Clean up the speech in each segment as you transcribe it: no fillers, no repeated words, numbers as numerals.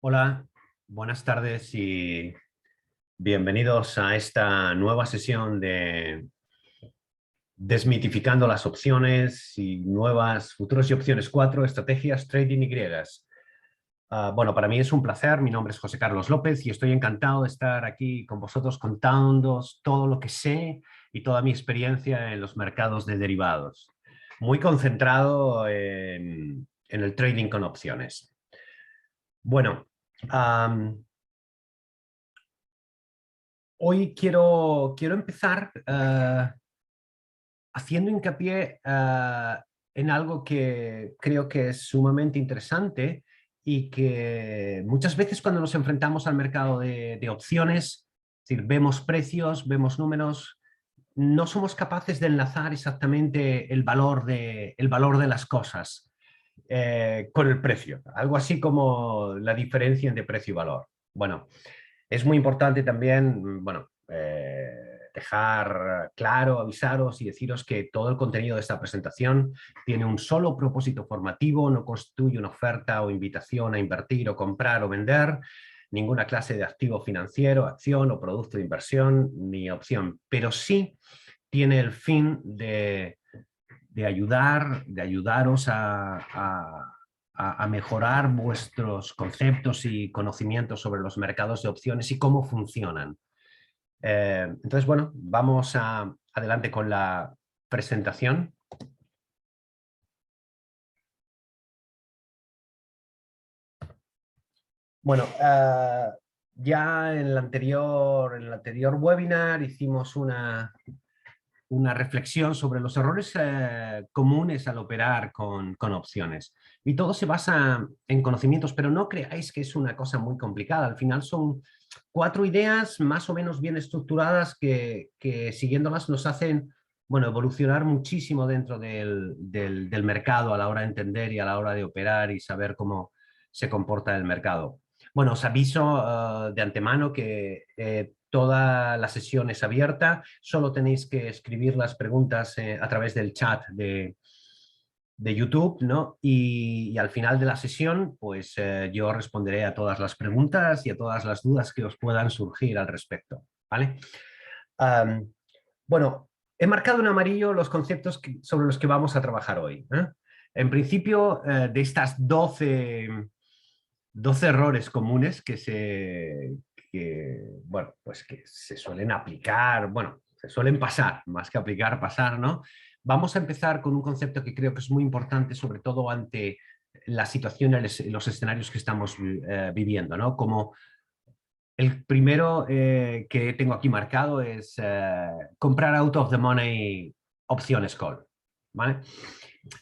Hola, buenas tardes y bienvenidos a esta nueva sesión de Desmitificando las opciones y nuevas futuros y opciones 4, estrategias trading y griegas. Bueno, para mí es un placer, mi nombre es José Carlos López y estoy encantado de estar aquí con vosotros contándoos todo lo que sé y toda mi experiencia en los mercados de derivados. Muy concentrado en el trading con opciones. Bueno, hoy quiero empezar haciendo hincapié en algo que creo que es sumamente interesante y que muchas veces cuando nos enfrentamos al mercado de opciones, es decir, vemos precios, vemos números, no somos capaces de enlazar exactamente el valor de las cosas con el precio, algo así como la diferencia entre precio y valor. Bueno, es muy importante también, bueno, dejar claro, avisaros y deciros que todo el contenido de esta presentación tiene un solo propósito formativo, no constituye una oferta o invitación a invertir o comprar o vender ninguna clase de activo financiero, acción o producto de inversión ni opción, pero sí tiene el fin de ayudaros a mejorar vuestros conceptos y conocimientos sobre los mercados de opciones y cómo funcionan. Entonces, bueno, vamos adelante con la presentación. Bueno, ya en el anterior webinar hicimos una reflexión sobre los errores comunes al operar con opciones. Y todo se basa en conocimientos, pero no creáis que es una cosa muy complicada. Al final son 4 ideas más o menos bien estructuradas que siguiéndolas nos hacen, bueno, evolucionar muchísimo dentro del mercado a la hora de entender y a la hora de operar y saber cómo se comporta el mercado. Bueno, os aviso de antemano que toda la sesión es abierta, solo tenéis que escribir las preguntas a través del chat de YouTube, ¿no? Y al final de la sesión, pues yo responderé a todas las preguntas y a todas las dudas que os puedan surgir al respecto, ¿vale? Um, bueno, he marcado en amarillo los conceptos sobre los que vamos a trabajar hoy, ¿eh? En principio, de estas 12 errores comunes bueno, pues que se suelen aplicar, bueno, se suelen pasar, más que aplicar, pasar, ¿no? Vamos a empezar con un concepto que creo que es muy importante, sobre todo ante las situaciones, los escenarios que estamos viviendo, ¿no? Como el primero que tengo aquí marcado es comprar out of the money opciones call, ¿vale?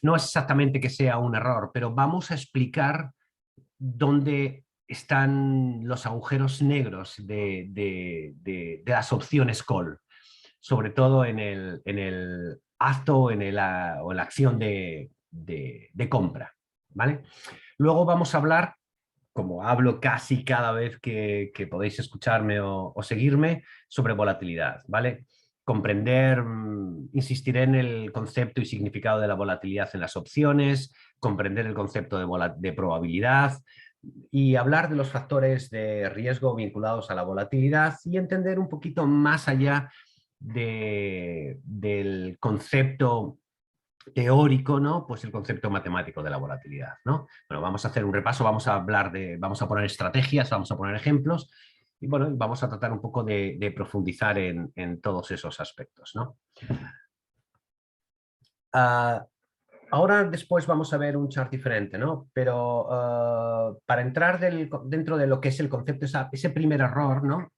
No es exactamente que sea un error, pero vamos a explicar dónde están los agujeros negros de las opciones call, sobre todo en el acto o en la acción de compra, ¿vale? Luego vamos a hablar, como hablo casi cada vez que podéis escucharme o seguirme, sobre volatilidad, ¿vale? Comprender, insistiré en el concepto y significado de la volatilidad en las opciones, comprender el concepto de probabilidad y hablar de los factores de riesgo vinculados a la volatilidad y entender un poquito más allá del concepto teórico, ¿no? Pues el concepto matemático de la volatilidad, ¿no? Bueno, vamos a hacer un repaso, vamos a poner estrategias, vamos a poner ejemplos y bueno, vamos a tratar un poco de profundizar en todos esos aspectos, ¿no? Ahora después vamos a ver un chart diferente, ¿no? Pero para entrar dentro de lo que es el concepto, ese primer error, ¿no?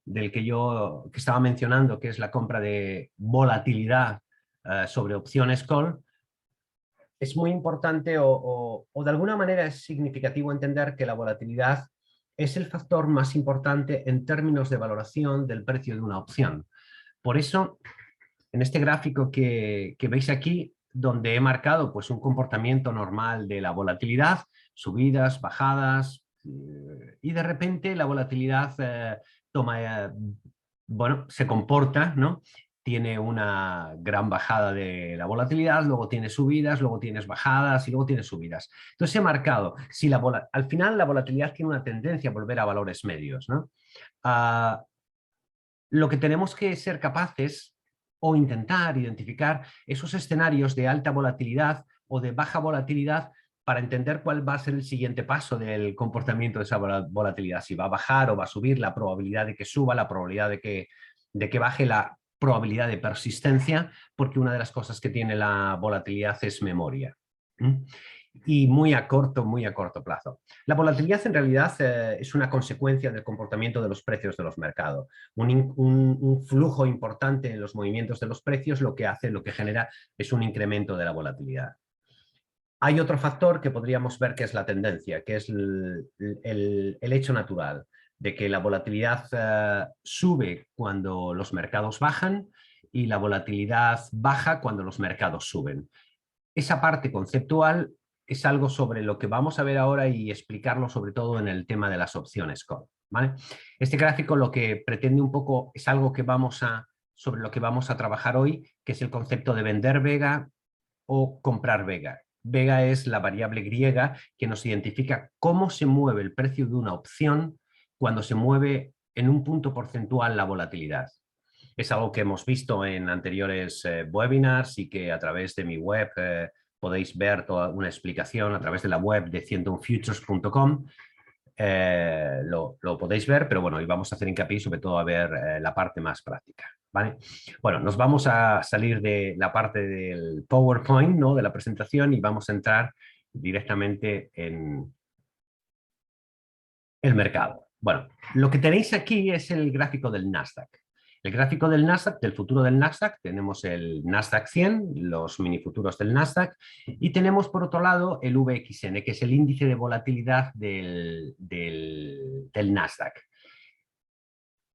Del que yo estaba mencionando, que es la compra de volatilidad sobre opciones call, es muy importante o de alguna manera es significativo entender que la volatilidad es el factor más importante en términos de valoración del precio de una opción. Por eso, en este gráfico que veis aquí, donde he marcado pues, un comportamiento normal de la volatilidad, subidas, bajadas, y de repente la volatilidad bueno, se comporta, ¿no? tiene una gran bajada de la volatilidad, luego tiene subidas, luego tienes bajadas y luego tienes subidas. Entonces he marcado, si al final la volatilidad tiene una tendencia a volver a valores medios, ¿no? Lo que tenemos que ser capaces o intentar identificar esos escenarios de alta volatilidad o de baja volatilidad para entender cuál va a ser el siguiente paso del comportamiento de esa volatilidad, si va a bajar o va a subir, la probabilidad de que suba, la probabilidad de que baje, la probabilidad de persistencia, porque una de las cosas que tiene la volatilidad es memoria. Y muy a corto plazo. La volatilidad en realidad es una consecuencia del comportamiento de los precios de los mercados. Un flujo importante en los movimientos de los precios lo que genera es un incremento de la volatilidad. Hay otro factor que podríamos ver que es la tendencia, que es el hecho natural de que la volatilidad sube cuando los mercados bajan y la volatilidad baja cuando los mercados suben. Esa parte conceptual es algo sobre lo que vamos a ver ahora y explicarlo sobre todo en el tema de las opciones call, ¿vale? Este gráfico lo que pretende un poco es algo que sobre lo que vamos a trabajar hoy, que es el concepto de vender vega o comprar vega. Vega es la variable griega que nos identifica cómo se mueve el precio de una opción cuando se mueve en un punto porcentual la volatilidad. Es algo que hemos visto en anteriores webinars y que a través de mi web podéis ver toda una explicación a través de la web de 101futures.com. Lo podéis ver, pero bueno, hoy vamos a hacer hincapié sobre todo a ver la parte más práctica, ¿vale? Bueno, nos vamos a salir de la parte del PowerPoint, ¿no? De la presentación, y vamos a entrar directamente en el mercado. Bueno, lo que tenéis aquí es el gráfico del Nasdaq. El gráfico del Nasdaq, del futuro del Nasdaq, tenemos el Nasdaq 100, los minifuturos del Nasdaq, y tenemos por otro lado el VXN, que es el índice de volatilidad del Nasdaq.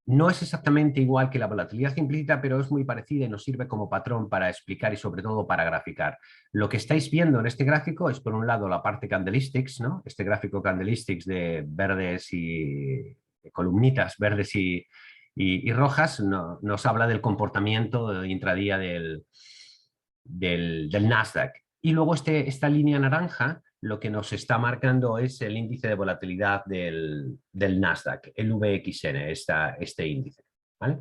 No es exactamente igual que la volatilidad implícita, pero es muy parecida y nos sirve como patrón para explicar y sobre todo para graficar. Lo que estáis viendo en este gráfico es por un lado la parte candlesticks, ¿no? Este gráfico candlesticks de verdes y de columnitas verdes y rojas nos habla del comportamiento intradía del Nasdaq. Y luego esta línea naranja lo que nos está marcando es el índice de volatilidad del Nasdaq, el VXN, este índice, ¿vale?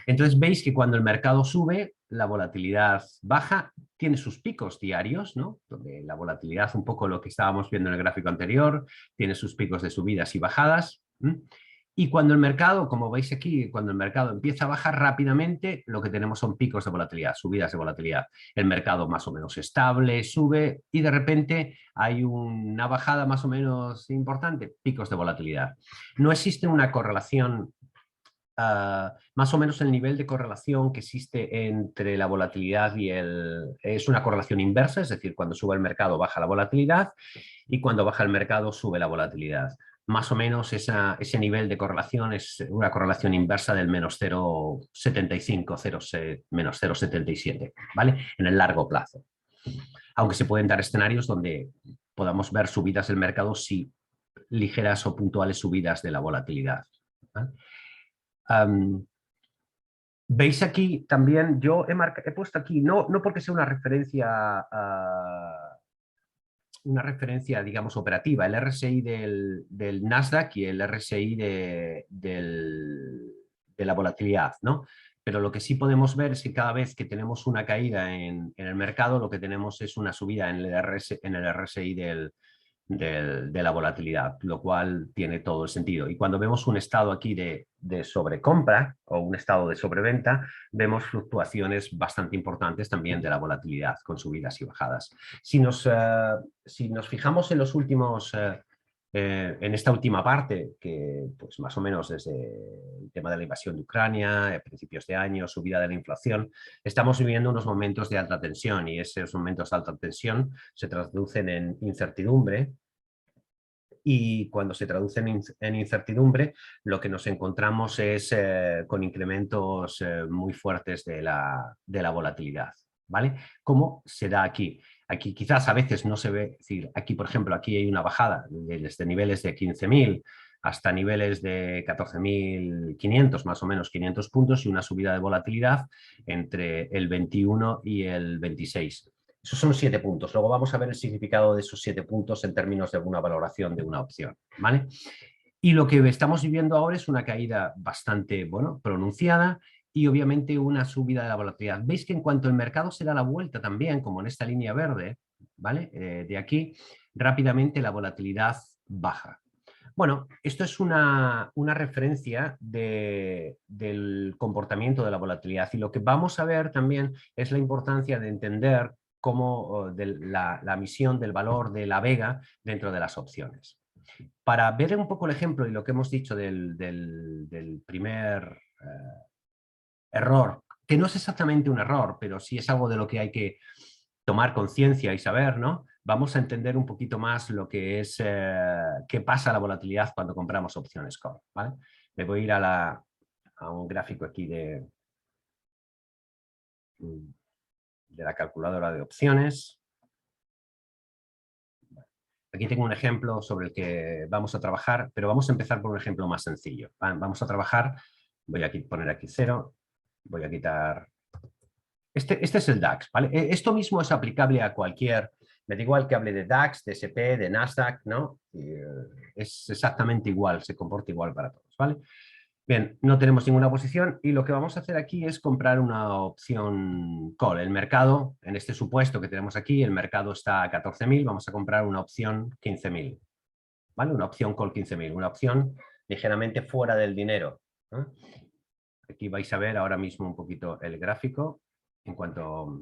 Entonces veis que cuando el mercado sube, la volatilidad baja, tiene sus picos diarios, ¿no? Donde la volatilidad, un poco lo que estábamos viendo en el gráfico anterior, tiene sus picos de subidas y bajadas. Y cuando el mercado, como veis aquí, cuando el mercado empieza a bajar rápidamente, lo que tenemos son picos de volatilidad, subidas de volatilidad. El mercado más o menos estable, sube y de repente hay una bajada más o menos importante, picos de volatilidad. No existe una correlación, más o menos el nivel de correlación que existe entre la volatilidad es una correlación inversa, es decir, cuando sube el mercado baja la volatilidad y cuando baja el mercado sube la volatilidad. Más o menos ese nivel de correlación es una correlación inversa del menos 0,75, menos 0,77, ¿vale? En el largo plazo. Aunque se pueden dar escenarios donde podamos ver subidas del mercado, sí, ligeras o puntuales subidas de la volatilidad, ¿vale? Veis aquí también, yo he puesto aquí, no porque sea una referencia, digamos, operativa, el RSI del Nasdaq y el RSI de la volatilidad, ¿no? Pero lo que sí podemos ver es que cada vez que tenemos una caída en el mercado, lo que tenemos es una subida en el RSI de la volatilidad, lo cual tiene todo el sentido. Y cuando vemos un estado aquí de sobrecompra o un estado de sobreventa, vemos fluctuaciones bastante importantes también de la volatilidad con subidas y bajadas. Si nos fijamos en los últimos, en esta última parte, que pues más o menos desde el tema de la invasión de Ucrania, principios de año, subida de la inflación, estamos viviendo unos momentos de alta tensión y esos momentos de alta tensión se traducen en incertidumbre. Y cuando se traducen en incertidumbre, lo que nos encontramos es con incrementos muy fuertes de la volatilidad, ¿vale? Como se da aquí. Aquí quizás a veces no se ve, es decir, aquí por ejemplo, aquí hay una bajada desde niveles de 15.000 hasta niveles de 14.500, más o menos 500 puntos, y una subida de volatilidad entre el 21 y el 26. Esos son 7 puntos. Luego vamos a ver el significado de esos 7 puntos en términos de una valoración de una opción, ¿vale? Y lo que estamos viviendo ahora es una caída bastante, bueno, pronunciada y obviamente una subida de la volatilidad. Veis que en cuanto el mercado se da la vuelta también, como en esta línea verde, ¿vale? De aquí, rápidamente la volatilidad baja. Bueno, esto es una referencia del comportamiento de la volatilidad, y lo que vamos a ver también es la importancia de entender cómo la misión del valor de la vega dentro de las opciones. Para ver un poco el ejemplo y lo que hemos dicho del primer error, que no es exactamente un error, pero sí es algo de lo que hay que tomar conciencia y saber, ¿no? Vamos a entender un poquito más lo que es qué pasa a la volatilidad cuando compramos opciones call, ¿vale? Me voy a ir a un gráfico aquí de la calculadora de opciones. Aquí tengo un ejemplo sobre el que vamos a trabajar, pero vamos a empezar por un ejemplo más sencillo. Vamos a trabajar, voy a poner aquí 0, voy a quitar... Este es el DAX, ¿vale? Esto mismo es aplicable a cualquier... Me da igual que hable de DAX, de SP, de Nasdaq, ¿no? Es exactamente igual, se comporta igual para todos, ¿vale? Bien, no tenemos ninguna posición y lo que vamos a hacer aquí es comprar una opción call. El mercado, en este supuesto que tenemos aquí, el mercado está a 14.000, vamos a comprar una opción 15.000, ¿vale? Una opción call 15.000, una opción ligeramente fuera del dinero, ¿eh? Aquí vais a ver ahora mismo un poquito el gráfico. En cuanto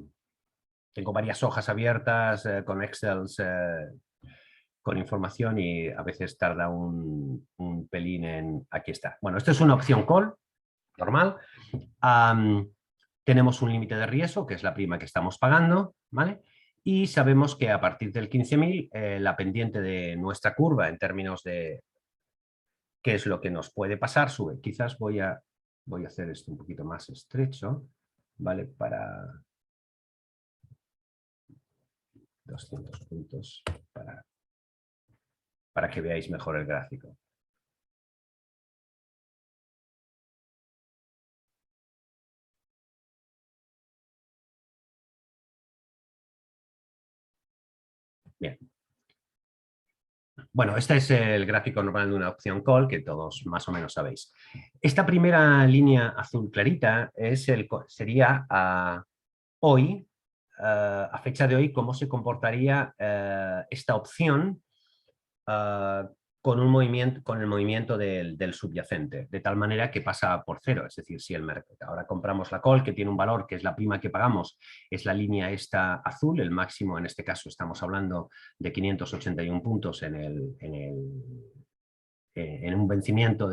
tengo varias hojas abiertas con Excel, con información, y a veces tarda un pelín en... Aquí está. Bueno, esto es una opción call normal. Tenemos un límite de riesgo, que es la prima que estamos pagando, ¿vale? Y sabemos que a partir del 15.000 la pendiente de nuestra curva en términos de qué es lo que nos puede pasar sube. Quizás voy a hacer esto un poquito más estrecho, ¿vale? Para 200 puntos, para que veáis mejor el gráfico. Bien. Bueno, este es el gráfico normal de una opción call que todos más o menos sabéis. Esta primera línea azul clarita sería hoy, a fecha de hoy, cómo se comportaría esta opción con el movimiento del subyacente, de tal manera que pasa por cero. Es decir, si el mercado, ahora compramos la call, que tiene un valor que es la prima que pagamos, es la línea esta azul, el máximo en este caso estamos hablando de 581 puntos en un vencimiento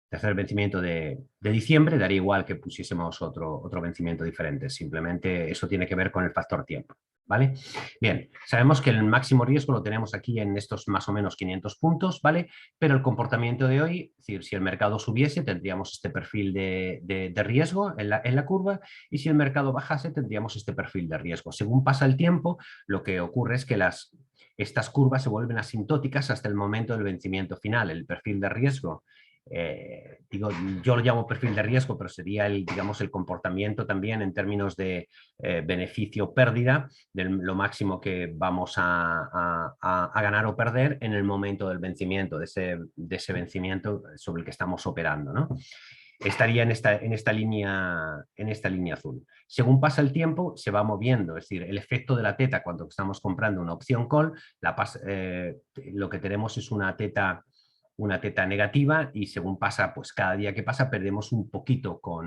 tercer vencimiento de diciembre, daría igual que pusiésemos otro vencimiento diferente, simplemente eso tiene que ver con el factor tiempo, ¿vale? Bien, sabemos que el máximo riesgo lo tenemos aquí en estos más o menos 500 puntos, ¿vale? Pero el comportamiento de hoy, es decir, si el mercado subiese tendríamos este perfil de riesgo en la curva, y si el mercado bajase tendríamos este perfil de riesgo. Según pasa el tiempo, lo que ocurre es que estas curvas se vuelven asintóticas hasta el momento del vencimiento final. El perfil de riesgo, yo lo llamo perfil de riesgo, pero sería digamos, el comportamiento también en términos de beneficio-pérdida, de lo máximo que vamos a ganar o perder en el momento del vencimiento, de ese vencimiento sobre el que estamos operando, ¿no? Estaría en esta línea azul. Según pasa el tiempo, se va moviendo, es decir, el efecto de la teta cuando estamos comprando una opción call, lo que tenemos es una teta negativa, y según pasa, pues cada día que pasa perdemos un poquito por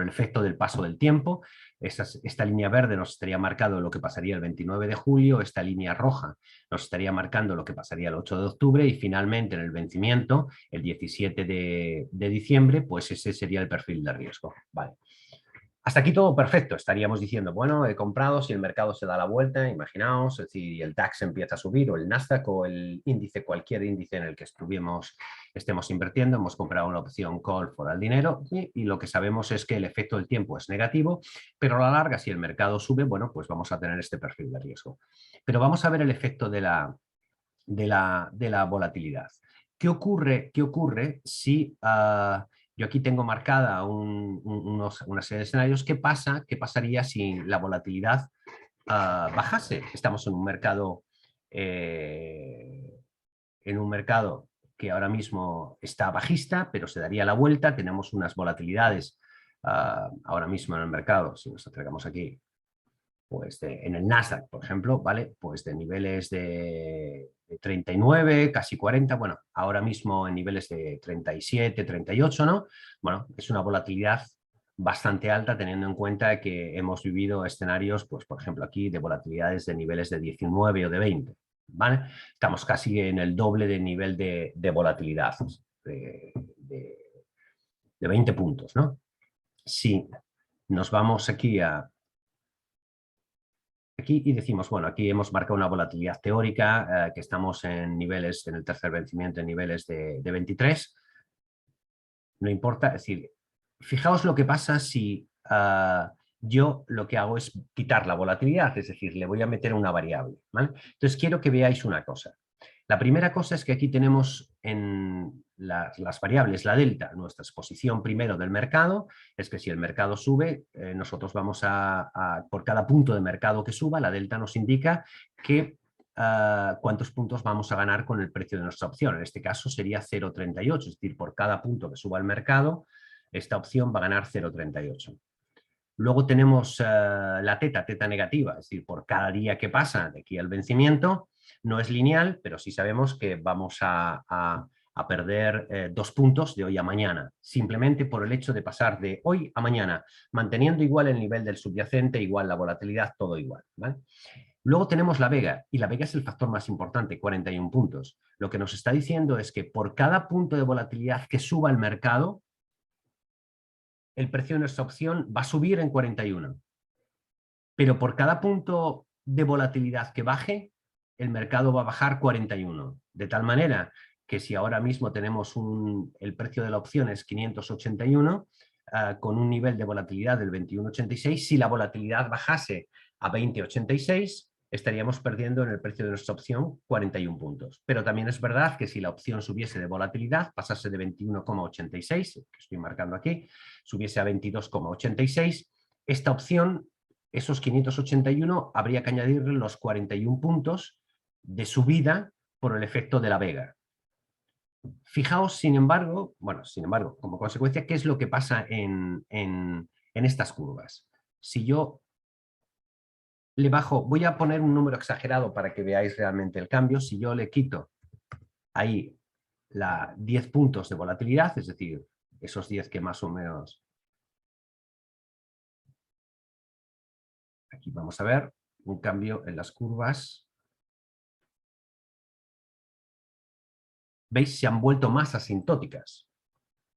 el efecto del paso del tiempo. Esta línea verde nos estaría marcando lo que pasaría el 29 de julio, esta línea roja nos estaría marcando lo que pasaría el 8 de octubre, y finalmente en el vencimiento, el 17 de diciembre, pues ese sería el perfil de riesgo. Vale. Hasta aquí todo perfecto. Estaríamos diciendo, bueno, he comprado, si el mercado se da la vuelta, imaginaos, si el DAX empieza a subir, o el Nasdaq, o el índice, cualquier índice en el que estemos invirtiendo, hemos comprado una opción call por el dinero, y lo que sabemos es que el efecto del tiempo es negativo, pero a la larga, si el mercado sube, bueno, pues vamos a tener este perfil de riesgo. Pero vamos a ver el efecto de de la volatilidad. ¿Qué ocurre si yo aquí tengo marcada una serie de escenarios? ¿Qué pasaría si la volatilidad bajase? Estamos en un mercado que ahora mismo está bajista, pero se daría la vuelta. Tenemos unas volatilidades ahora mismo en el mercado, si nos acercamos aquí, pues en el Nasdaq, por ejemplo, ¿vale? Pues de niveles de 39, casi 40, bueno, ahora mismo en niveles de 37, 38, ¿no? Bueno, es una volatilidad bastante alta teniendo en cuenta que hemos vivido escenarios, pues por ejemplo aquí, de volatilidades de niveles de 19 o de 20, ¿vale? Estamos casi en el doble de nivel de volatilidad, de, de 20 puntos, ¿no? Si nos vamos aquí y decimos, bueno, aquí hemos marcado una volatilidad teórica, que estamos en niveles, en el tercer vencimiento, en niveles de 23. No importa, es decir, fijaos lo que pasa si yo lo que hago es quitar la volatilidad, es decir, le voy a meter una variable, ¿vale? Entonces quiero que veáis una cosa. La primera cosa es que aquí tenemos en las variables, la delta, nuestra exposición primero del mercado, es que si el mercado sube, nosotros vamos por cada punto de mercado que suba, la delta nos indica que cuántos puntos vamos a ganar con el precio de nuestra opción. En este caso sería 0,38, es decir, por cada punto que suba el mercado, esta opción va a ganar 0,38. Luego tenemos la teta negativa, es decir, por cada día que pasa de aquí al vencimiento, no es lineal, pero sí sabemos que vamos a perder 2 puntos de hoy a mañana, simplemente por el hecho de pasar de hoy a mañana, manteniendo igual el nivel del subyacente, igual la volatilidad, todo igual, ¿vale? Luego tenemos la vega, y la vega es el factor más importante, 41 puntos. Lo que nos está diciendo es que por cada punto de volatilidad que suba el mercado, el precio de nuestra opción va a subir en 41. Pero por cada punto de volatilidad que baje, el mercado va a bajar 41. De tal manera que si ahora mismo tenemos el precio de la opción es 581, con un nivel de volatilidad del 21,86, si la volatilidad bajase a 20,86, estaríamos perdiendo en el precio de nuestra opción 41 puntos. Pero también es verdad que si la opción subiese de volatilidad, pasase de 21,86, que estoy marcando aquí, subiese a 22,86, esta opción, esos 581, habría que añadirle los 41 puntos de subida por el efecto de la vega. Fijaos, sin embargo, como consecuencia, ¿qué es lo que pasa en estas curvas? Si yo le bajo, voy a poner un número exagerado para que veáis realmente el cambio, si yo le quito ahí 10 puntos de volatilidad, es decir, esos 10 que más o menos... Aquí vamos a ver un cambio en las curvas. ¿Veis? Se han vuelto más asintóticas,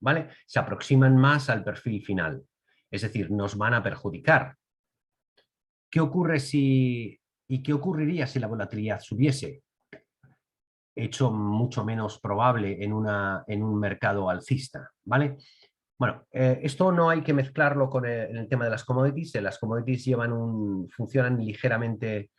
¿vale? Se aproximan más al perfil final. Es decir, nos van a perjudicar. ¿Qué ocurriría si la volatilidad subiese? Hecho mucho menos probable en un mercado alcista, ¿vale? Bueno, esto no hay que mezclarlo con el tema de las commodities. Las commodities funcionan ligeramente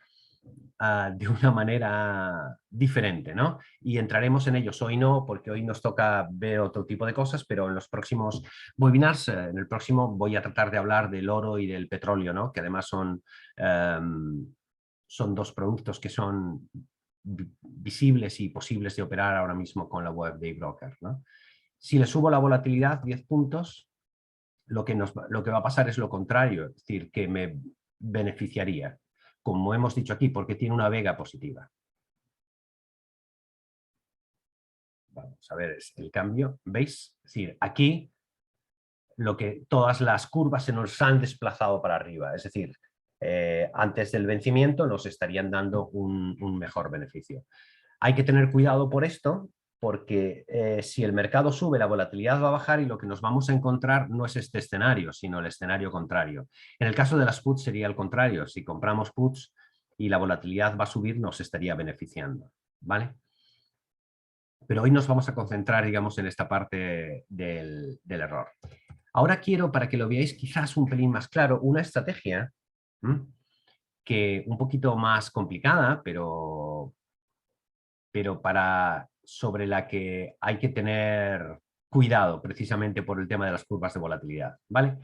de una manera diferente, ¿no? Y entraremos en ellos hoy no, porque hoy nos toca ver otro tipo de cosas, pero en los próximos webinars, en el próximo voy a tratar de hablar del oro y del petróleo, ¿no? Que además son dos productos que son visibles y posibles de operar ahora mismo con la web de eBroker, ¿no? Si le subo la volatilidad 10 puntos, lo que va a pasar es lo contrario, es decir, que me beneficiaría, como hemos dicho aquí, porque tiene una vega positiva. Vamos a ver el cambio, ¿veis? Es decir, aquí todas las curvas se nos han desplazado para arriba, es decir, antes del vencimiento nos estarían dando un mejor beneficio. Hay que tener cuidado por esto, porque si el mercado sube, la volatilidad va a bajar y lo que nos vamos a encontrar no es este escenario, sino el escenario contrario. En el caso de las puts sería el contrario. Si compramos puts y la volatilidad va a subir, nos estaría beneficiando, ¿vale? Pero hoy nos vamos a concentrar, digamos, en esta parte del error. Ahora quiero, para que lo veáis quizás un pelín más claro, una estrategia que un poquito más complicada, pero pero sobre la que hay que tener cuidado precisamente por el tema de las curvas de volatilidad, ¿vale?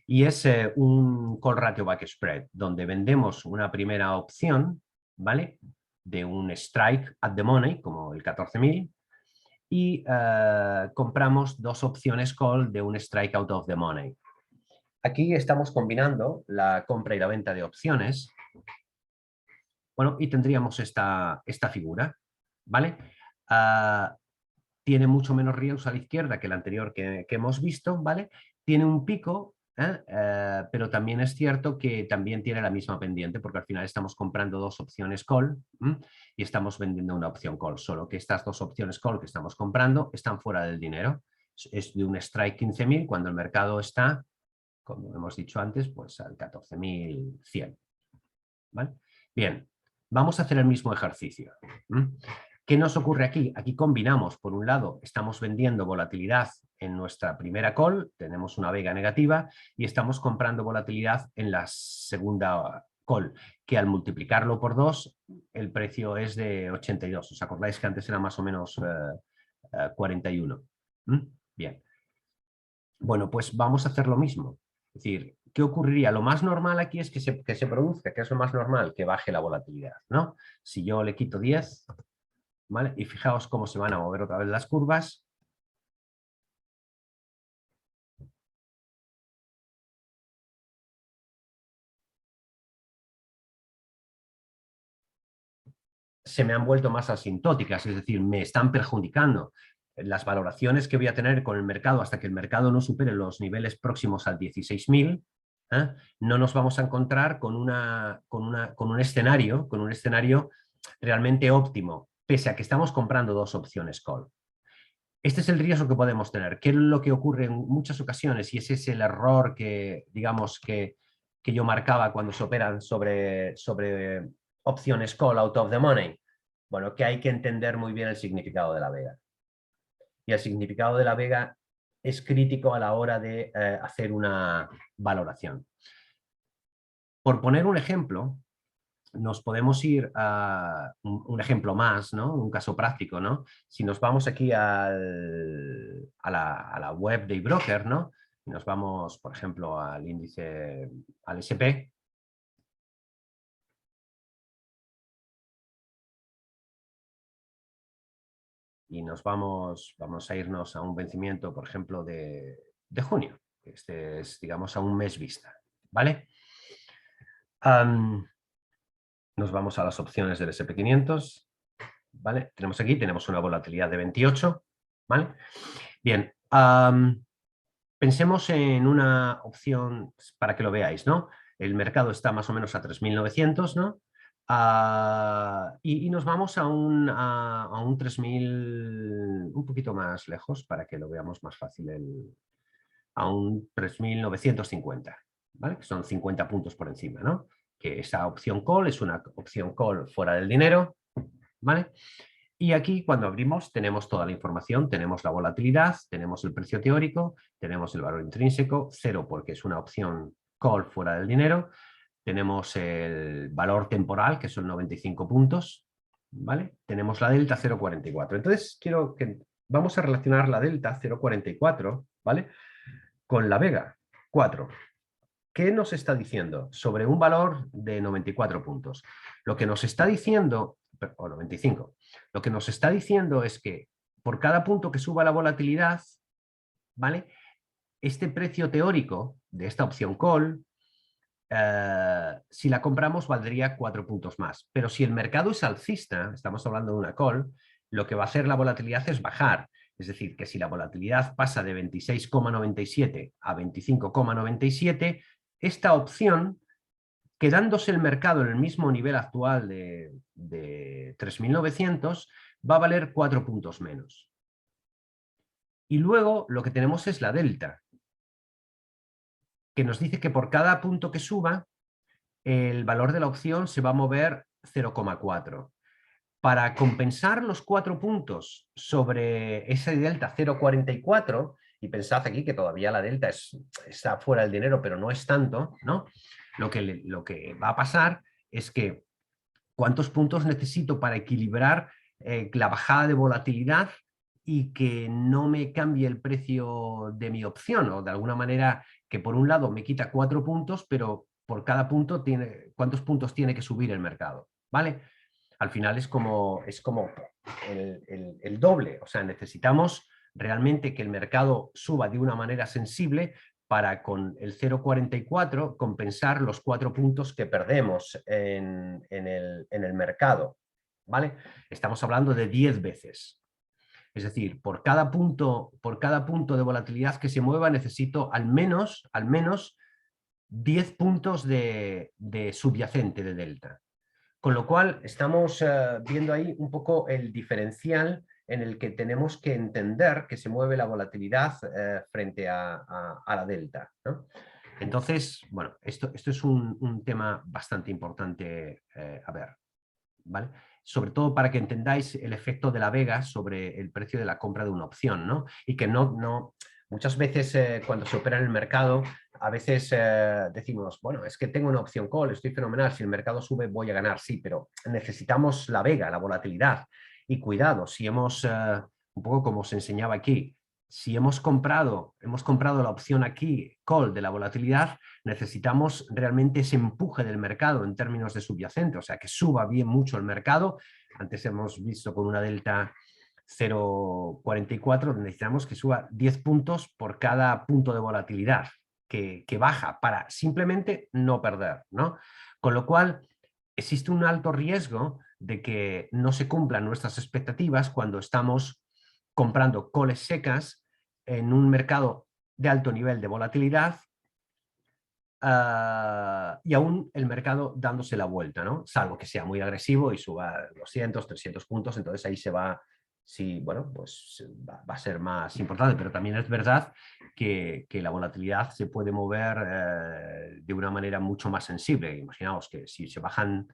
Y es un call ratio back spread, donde vendemos una primera opción, ¿vale? De un strike at the money, como el 14.000, y compramos dos opciones call de un strike out of the money. Aquí estamos combinando la compra y la venta de opciones, bueno, y tendríamos esta figura, ¿vale? Tiene mucho menos riesgos a la izquierda que el anterior que hemos visto, ¿vale? Tiene un pico, pero también es cierto que también tiene la misma pendiente, porque al final estamos comprando dos opciones call y estamos vendiendo una opción call, solo que estas dos opciones call que estamos comprando están fuera del dinero. Es de un strike 15.000 cuando el mercado está, como hemos dicho antes, pues al 14.100. ¿Vale? Bien, vamos a hacer el mismo ejercicio. ¿Qué nos ocurre aquí? Aquí combinamos, por un lado, estamos vendiendo volatilidad en nuestra primera call, tenemos una vega negativa, y estamos comprando volatilidad en la segunda call, que al multiplicarlo por 2, el precio es de 82. ¿Os acordáis que antes era más o menos 41? Bien. Bueno, pues vamos a hacer lo mismo. Es decir, ¿qué ocurriría? Lo más normal aquí es que se produzca, que es lo más normal, que baje la volatilidad, ¿no? Si yo le quito 10, ¿vale? Y fijaos cómo se van a mover otra vez las curvas. Se me han vuelto más asintóticas, es decir, me están perjudicando. Las valoraciones que voy a tener con el mercado hasta que el mercado no supere los niveles próximos al 16.000, no nos vamos a encontrar con un escenario realmente óptimo, pese a que estamos comprando dos opciones call. Este es el riesgo que podemos tener. ¿Qué es lo que ocurre en muchas ocasiones? Y ese es el error que, digamos, que yo marcaba cuando se operan sobre opciones call out of the money. Bueno, que hay que entender muy bien el significado de la vega. Y el significado de la vega es crítico a la hora de hacer una valoración. Por poner un ejemplo, nos podemos ir a un ejemplo más, ¿no? Un caso práctico, ¿no? Si nos vamos aquí a la web de eBroker, ¿no? Y nos vamos, por ejemplo, al índice, al SP, y vamos a irnos a un vencimiento, por ejemplo, de junio. Este es, digamos, a un mes vista, ¿vale? Nos vamos a las opciones del SP500, ¿vale? Tenemos una volatilidad de 28, ¿vale? Bien, pensemos en una opción para que lo veáis, ¿no? El mercado está más o menos a 3.900, ¿no? Y nos vamos a un 3.000, un poquito más lejos para que lo veamos más fácil, a un 3.950, ¿vale? Que son 50 puntos por encima, ¿no? Que esa opción call es una opción call fuera del dinero, ¿vale? Y aquí cuando abrimos tenemos toda la información, tenemos la volatilidad, tenemos el precio teórico, tenemos el valor intrínseco, 0 porque es una opción call fuera del dinero, tenemos el valor temporal que son 95 puntos, ¿vale? Tenemos la delta 0,44. Entonces vamos a relacionar la delta 0,44, ¿vale? Con la vega 4. ¿Qué nos está diciendo? Sobre un valor de 94 puntos. Lo que nos está diciendo, o 95, lo que nos está diciendo es que por cada punto que suba la volatilidad, ¿vale? Este precio teórico de esta opción call, si la compramos valdría 4 puntos más. Pero si el mercado es alcista, estamos hablando de una call, lo que va a hacer la volatilidad es bajar. Es decir, que si la volatilidad pasa de 26,97 a 25,97, esta opción, quedándose el mercado en el mismo nivel actual de 3.900, va a valer 4 puntos menos. Y luego lo que tenemos es la delta, que nos dice que por cada punto que suba, el valor de la opción se va a mover 0,4. Para compensar los 4 puntos sobre esa delta 0,44, y pensad aquí que todavía la delta está fuera del dinero, pero no es tanto, ¿no? Lo que va a pasar es que ¿cuántos puntos necesito para equilibrar la bajada de volatilidad y que no me cambie el precio de mi opción, o de alguna manera que por un lado me quita 4 puntos, pero por cada punto ¿cuántos puntos tiene que subir el mercado? ¿Vale? Al final es como el doble, o sea, necesitamos realmente que el mercado suba de una manera sensible para con el 0,44 compensar los 4 puntos que perdemos en el mercado, ¿vale? Estamos hablando de 10 veces. Es decir, por cada punto de volatilidad que se mueva necesito al menos 10 puntos de subyacente de delta. Con lo cual estamos viendo ahí un poco el diferencial en el que tenemos que entender que se mueve la volatilidad frente a la delta, ¿no? Entonces, bueno, esto es un tema bastante importante a ver, ¿vale? Sobre todo para que entendáis el efecto de la vega sobre el precio de la compra de una opción, ¿no? Y que muchas veces cuando se opera en el mercado, a veces decimos, bueno, es que tengo una opción call, estoy fenomenal, si el mercado sube voy a ganar, sí, pero necesitamos la vega, la volatilidad. Y cuidado, si un poco como os enseñaba aquí, si hemos comprado la opción aquí, call de la volatilidad, necesitamos realmente ese empuje del mercado en términos de subyacente, o sea, que suba bien mucho el mercado. Antes hemos visto con una delta 0,44, necesitamos que suba 10 puntos por cada punto de volatilidad que baja para simplemente no perder, ¿no? Con lo cual, existe un alto riesgo de que no se cumplan nuestras expectativas cuando estamos comprando calls secas en un mercado de alto nivel de volatilidad y aún el mercado dándose la vuelta, ¿no? Salvo que sea muy agresivo y suba 200, 300 puntos, entonces ahí se va, sí, bueno, pues va a ser más importante, pero también es verdad que la volatilidad se puede mover de una manera mucho más sensible. Imaginaos que si se bajan,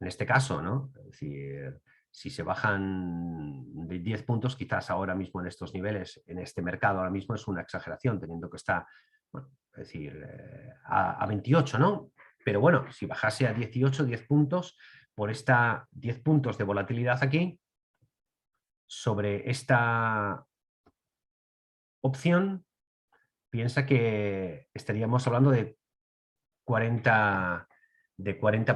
en este caso, ¿no? Es decir, si se bajan de 10 puntos, quizás ahora mismo en estos niveles, en este mercado ahora mismo es una exageración, teniendo que está, bueno, es decir, a 28, ¿no? Pero bueno, si bajase a 18, 10 puntos, por esta 10 puntos de volatilidad aquí, sobre esta opción, piensa que estaríamos hablando de 40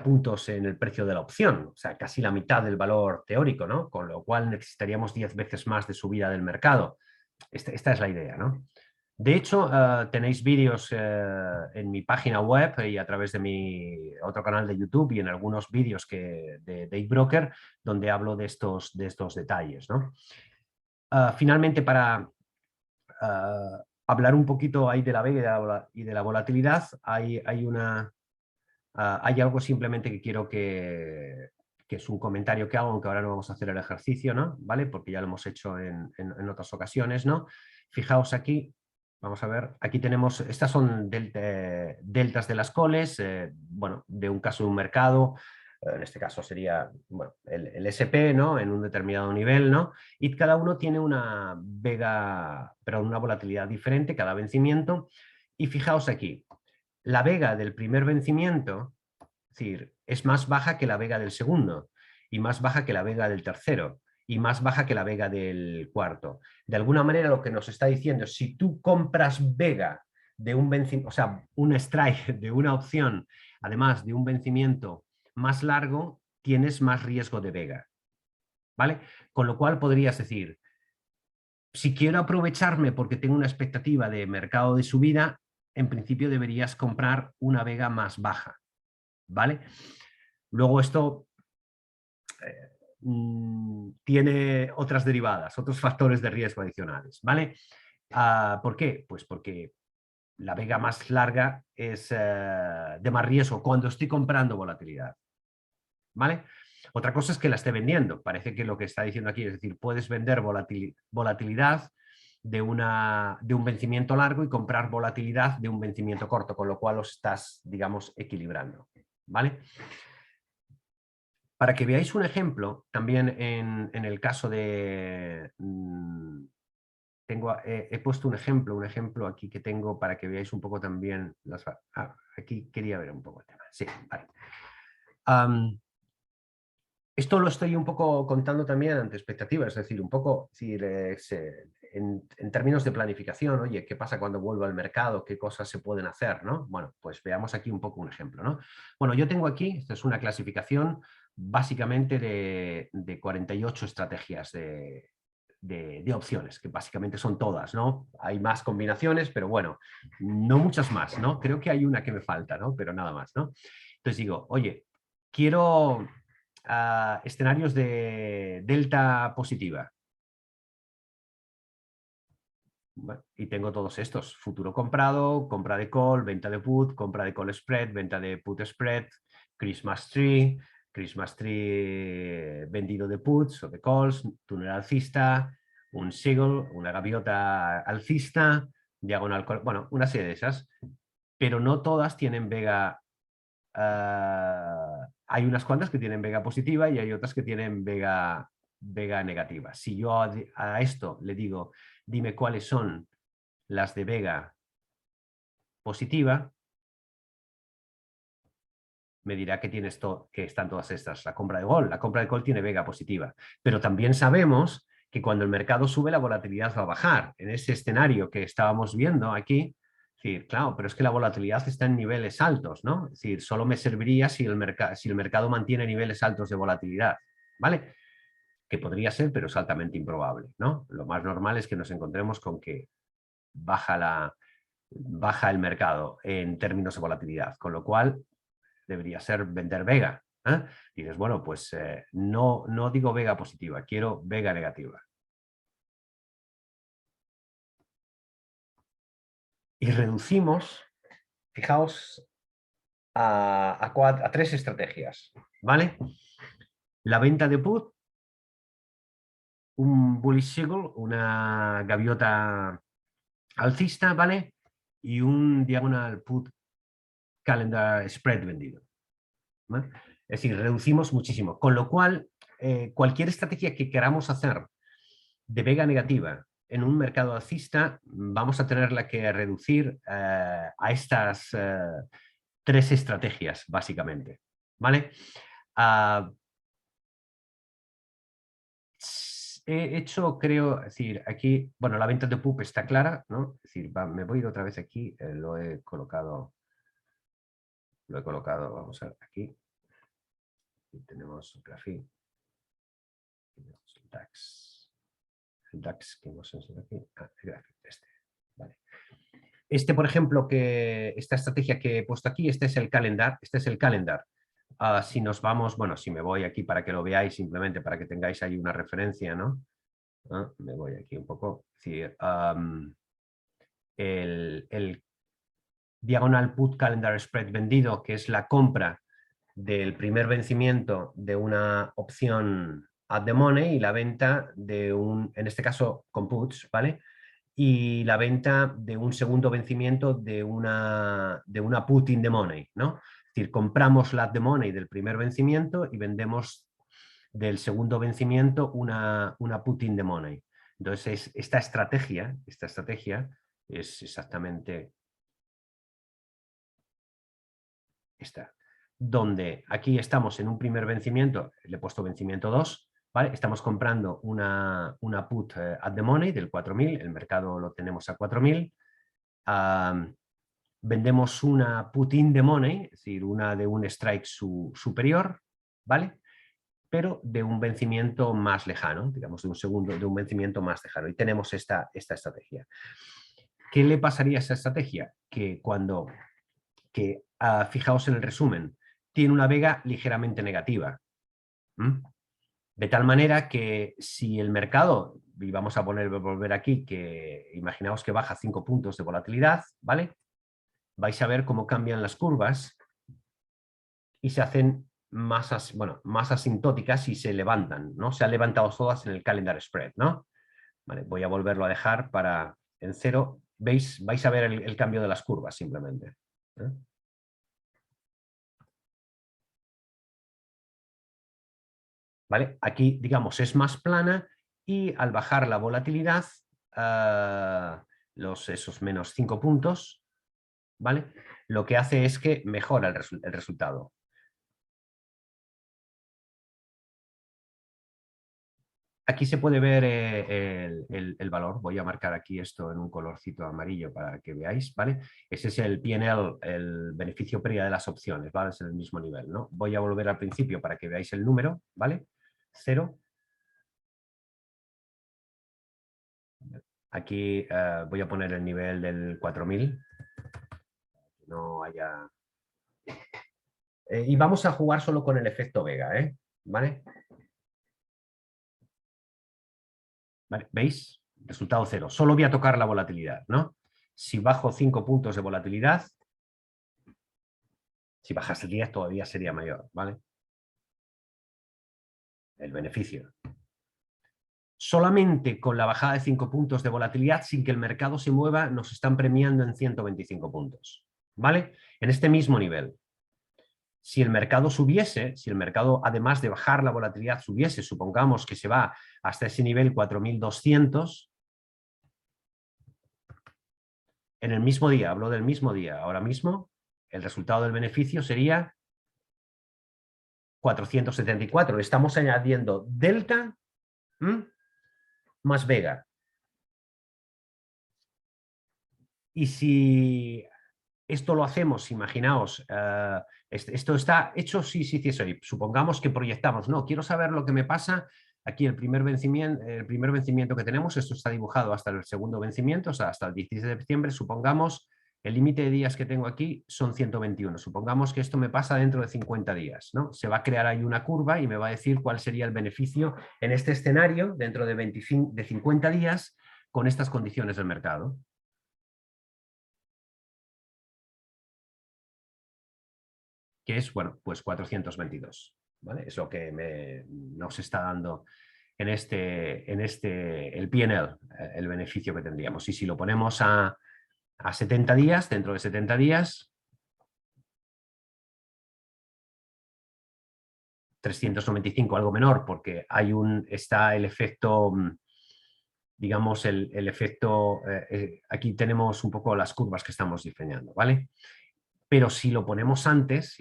puntos en el precio de la opción, o sea, casi la mitad del valor teórico, ¿no? Con lo cual necesitaríamos 10 veces más de subida del mercado. Esta es la idea, ¿no? De hecho, tenéis vídeos en mi página web y a través de mi otro canal de YouTube y en algunos vídeos de eBroker donde hablo de estos detalles, ¿no? Finalmente, para hablar un poquito ahí de la vega y de la volatilidad, hay algo simplemente que quiero que es un comentario que hago, aunque ahora no vamos a hacer el ejercicio, ¿no? ¿Vale? Porque ya lo hemos hecho en otras ocasiones, ¿no? Fijaos aquí, vamos a ver, aquí tenemos, estas son deltas de las calls, bueno, de un caso de un mercado, en este caso sería, bueno, el SP, ¿no? En un determinado nivel, ¿no? Y cada uno tiene una vega, pero una volatilidad diferente, cada vencimiento. Y fijaos aquí, la vega del primer vencimiento, es decir, es más baja que la vega del segundo, y más baja que la vega del tercero, y más baja que la vega del cuarto. De alguna manera lo que nos está diciendo es, si tú compras vega de un vencimiento, o sea, un strike de una opción, además de un vencimiento más largo, tienes más riesgo de vega, ¿vale? Con lo cual podrías decir, si quiero aprovecharme porque tengo una expectativa de mercado de subida, en principio deberías comprar una vega más baja, ¿vale? Luego esto tiene otras derivadas, otros factores de riesgo adicionales, ¿vale? ¿Por qué? Pues porque la vega más larga es de más riesgo cuando estoy comprando volatilidad, ¿vale? Otra cosa es que la esté vendiendo. Parece que lo que está diciendo aquí es decir, puedes vender volatilidad de un vencimiento largo y comprar volatilidad de un vencimiento corto, con lo cual los estás, digamos, equilibrando, ¿vale? Para que veáis un ejemplo, también en el caso de... he puesto un ejemplo aquí que tengo para que veáis un poco también... aquí quería ver un poco el tema. Sí, vale. Esto lo estoy un poco contando también ante expectativas, es decir, un poco en términos de planificación, oye, ¿qué pasa cuando vuelva al mercado? ¿Qué cosas se pueden hacer? ¿No? Bueno, pues veamos aquí un poco un ejemplo, ¿no? Bueno, yo tengo aquí, esta es una clasificación básicamente de 48 estrategias de opciones, que básicamente son todas, ¿no? Hay más combinaciones, pero bueno, no muchas más, ¿no? Creo que hay una que me falta, ¿no? Pero nada más, ¿no? Entonces digo, oye, quiero escenarios de delta positiva. Bueno, y tengo todos estos, futuro comprado, compra de call, venta de put, compra de call spread, venta de put spread, Christmas tree vendido de puts o de calls, túnel alcista, un seagull, una gaviota alcista, diagonal, bueno, una serie de esas, pero no todas tienen vega. Hay unas cuantas que tienen vega positiva y hay otras que tienen vega negativa. Si yo a esto le digo, dime cuáles son las de vega positiva, me dirá que, que están todas estas. La compra de call tiene vega positiva, pero también sabemos que cuando el mercado sube la volatilidad va a bajar. En ese escenario que estábamos viendo aquí, es decir, claro, pero es que la volatilidad está en niveles altos, ¿no? Es decir, solo me serviría si el mercado mantiene niveles altos de volatilidad, ¿vale? Que podría ser, pero es altamente improbable, ¿no? Lo más normal es que nos encontremos con que baja el mercado en términos de volatilidad, con lo cual debería ser vender vega. ¿Eh? Y dices, bueno, pues no digo vega positiva, quiero vega negativa. Y reducimos, fijaos, a tres estrategias, ¿vale? La venta de put, un bullish seagull, una gaviota alcista, ¿vale? Y un diagonal put calendar spread vendido, ¿vale? Es decir, reducimos muchísimo. Con lo cual, cualquier estrategia que queramos hacer de vega negativa en un mercado alcista, vamos a tenerla que reducir a estas tres estrategias, básicamente. ¿Vale? Uh, he hecho, creo, es decir, aquí, bueno, la venta de PUP está clara, ¿no? Es decir, me voy a ir otra vez aquí, lo he colocado, vamos a ver, aquí tenemos Graphy, tenemos el DAX que hemos enseñado aquí, el Graphy, vale. Por ejemplo, esta estrategia que he puesto aquí, este es el calendar. Si nos vamos, bueno, si me voy aquí para que lo veáis, simplemente para que tengáis ahí una referencia, ¿no? Me voy aquí un poco. Sí, el diagonal put calendar spread vendido, que es la compra del primer vencimiento de una opción at the money y la venta de en este caso con puts, ¿vale? Y la venta de un segundo vencimiento de una put in the money, ¿no? Es decir, compramos la at the money del primer vencimiento y vendemos del segundo vencimiento una put in the money. Entonces, esta estrategia es exactamente esta, donde aquí estamos en un primer vencimiento, le he puesto vencimiento 2, ¿vale? Estamos comprando una put at the money del 4.000, el mercado lo tenemos a 4.000, vendemos una put in the money, es decir, una de un strike superior, ¿vale? Pero de un vencimiento más lejano, digamos, de un vencimiento más lejano. Y tenemos esta estrategia. ¿Qué le pasaría a esa estrategia? Que fijaos en el resumen, tiene una vega ligeramente negativa. De tal manera que si el mercado, y vamos a volver aquí, que imaginaos que baja 5 puntos de volatilidad, ¿vale? Vais a ver cómo cambian las curvas y se hacen más asintóticas y se levantan, ¿no? Se han levantado todas en el calendar spread, ¿no? Vale, voy a volverlo a dejar en 0. ¿Veis? Vais a ver el cambio de las curvas simplemente. ¿Vale? Aquí, digamos, es más plana y al bajar la volatilidad, esos menos 5 puntos, ¿vale? Lo que hace es que mejora el resultado. aquí se puede ver el valor. Voy a marcar aquí esto en un colorcito amarillo para que veáis, ¿vale? Ese es el P&L, el beneficio pérdida de las opciones, ¿vale? Es el mismo nivel, ¿no? Voy a volver al principio para que veáis el número, ¿vale? 0. Aquí voy a poner el nivel del 4000. No haya... y vamos a jugar solo con el efecto Vega, ¿eh? ¿Vale? ¿Vale? ¿Veis? Resultado 0. Solo voy a tocar la volatilidad, ¿no? Si bajo 5 puntos de volatilidad, si bajase 10 todavía sería mayor, ¿vale? El beneficio. Solamente con la bajada de 5 puntos de volatilidad, sin que el mercado se mueva, nos están premiando en 125 puntos, ¿vale? En este mismo nivel. Si el mercado subiese, si el mercado, además de bajar la volatilidad, subiese, supongamos que se va hasta ese nivel 4200, en el mismo día, hablo del mismo día, ahora mismo, el resultado del beneficio sería 474. Le estamos añadiendo delta más vega. Y si esto lo hacemos, imaginaos, esto está hecho si se hiciese hoy. Supongamos que proyectamos, no, quiero saber lo que me pasa. Aquí el primer vencimiento que tenemos, esto está dibujado hasta el segundo vencimiento, o sea, hasta el 16 de diciembre, supongamos, el límite de días que tengo aquí son 121. Supongamos que esto me pasa dentro de 50 días, ¿no? Se va a crear ahí una curva y me va a decir cuál sería el beneficio en este escenario dentro de 50 días con estas condiciones del mercado. Que es, bueno, pues 422, ¿vale? Es lo que nos está dando en el P&L, el beneficio que tendríamos. Y si lo ponemos a 70 días, dentro de 70 días, 395, algo menor, porque está el efecto, digamos, el efecto, aquí tenemos un poco las curvas que estamos diseñando, ¿vale? Pero si lo ponemos antes,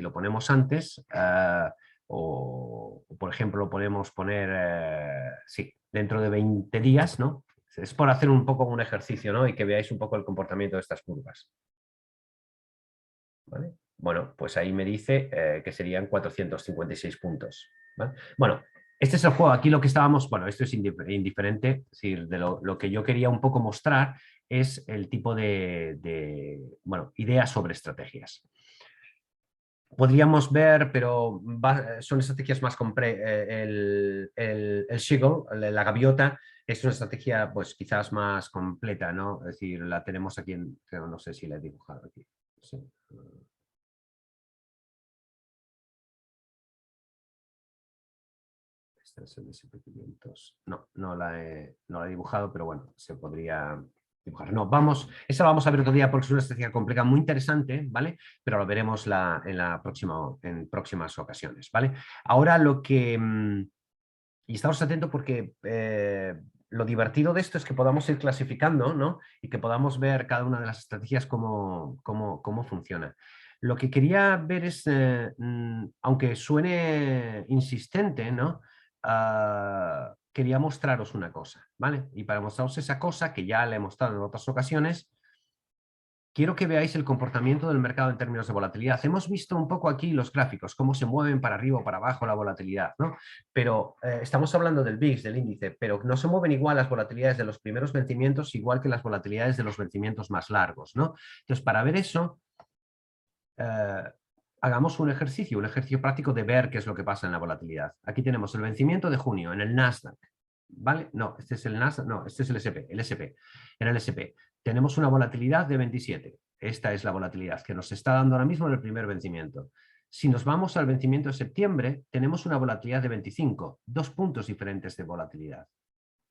o por ejemplo lo podemos poner, sí, dentro de 20 días, ¿no? Es por hacer un poco un ejercicio, ¿no? Y que veáis un poco el comportamiento de estas curvas. ¿Vale? Bueno, pues ahí me dice que serían 456 puntos. ¿Vale? Bueno, este es el juego. Aquí lo que estábamos, bueno, esto es indiferente, es decir, de lo que yo quería un poco mostrar es el tipo bueno, ideas sobre estrategias. Podríamos ver, pero son estrategias más el Seagull, la gaviota, es una estrategia pues quizás más completa, ¿no? Es decir, la tenemos aquí, no sé si la he dibujado aquí. Sí. Este es el S&P 500. No la he dibujado, pero bueno, se podría dibujar. No, esa la vamos a ver otro día porque es una estrategia compleja muy interesante, ¿vale? Pero lo veremos en próximas ocasiones, ¿vale? Ahora y estamos atentos porque lo divertido de esto es que podamos ir clasificando, ¿no? Y que podamos ver cada una de las estrategias cómo funciona. Lo que quería ver es, aunque suene insistente, ¿no? Quería mostraros una cosa, ¿vale? Y para mostraros esa cosa, que ya le he mostrado en otras ocasiones, quiero que veáis el comportamiento del mercado en términos de volatilidad. Hemos visto un poco aquí los gráficos, cómo se mueven para arriba o para abajo la volatilidad, ¿no? Pero estamos hablando del VIX, del índice, pero no se mueven igual las volatilidades de los primeros vencimientos igual que las volatilidades de los vencimientos más largos, ¿no? Entonces, para ver eso, hagamos un ejercicio práctico de ver qué es lo que pasa en la volatilidad. Aquí tenemos el vencimiento de junio en el Nasdaq, ¿vale? No, este es el Nasdaq, no, este es el SP, En el SP tenemos una volatilidad de 27. Esta es la volatilidad que nos está dando ahora mismo en el primer vencimiento. Si nos vamos al vencimiento de septiembre, tenemos una volatilidad de 25, 2 puntos diferentes de volatilidad,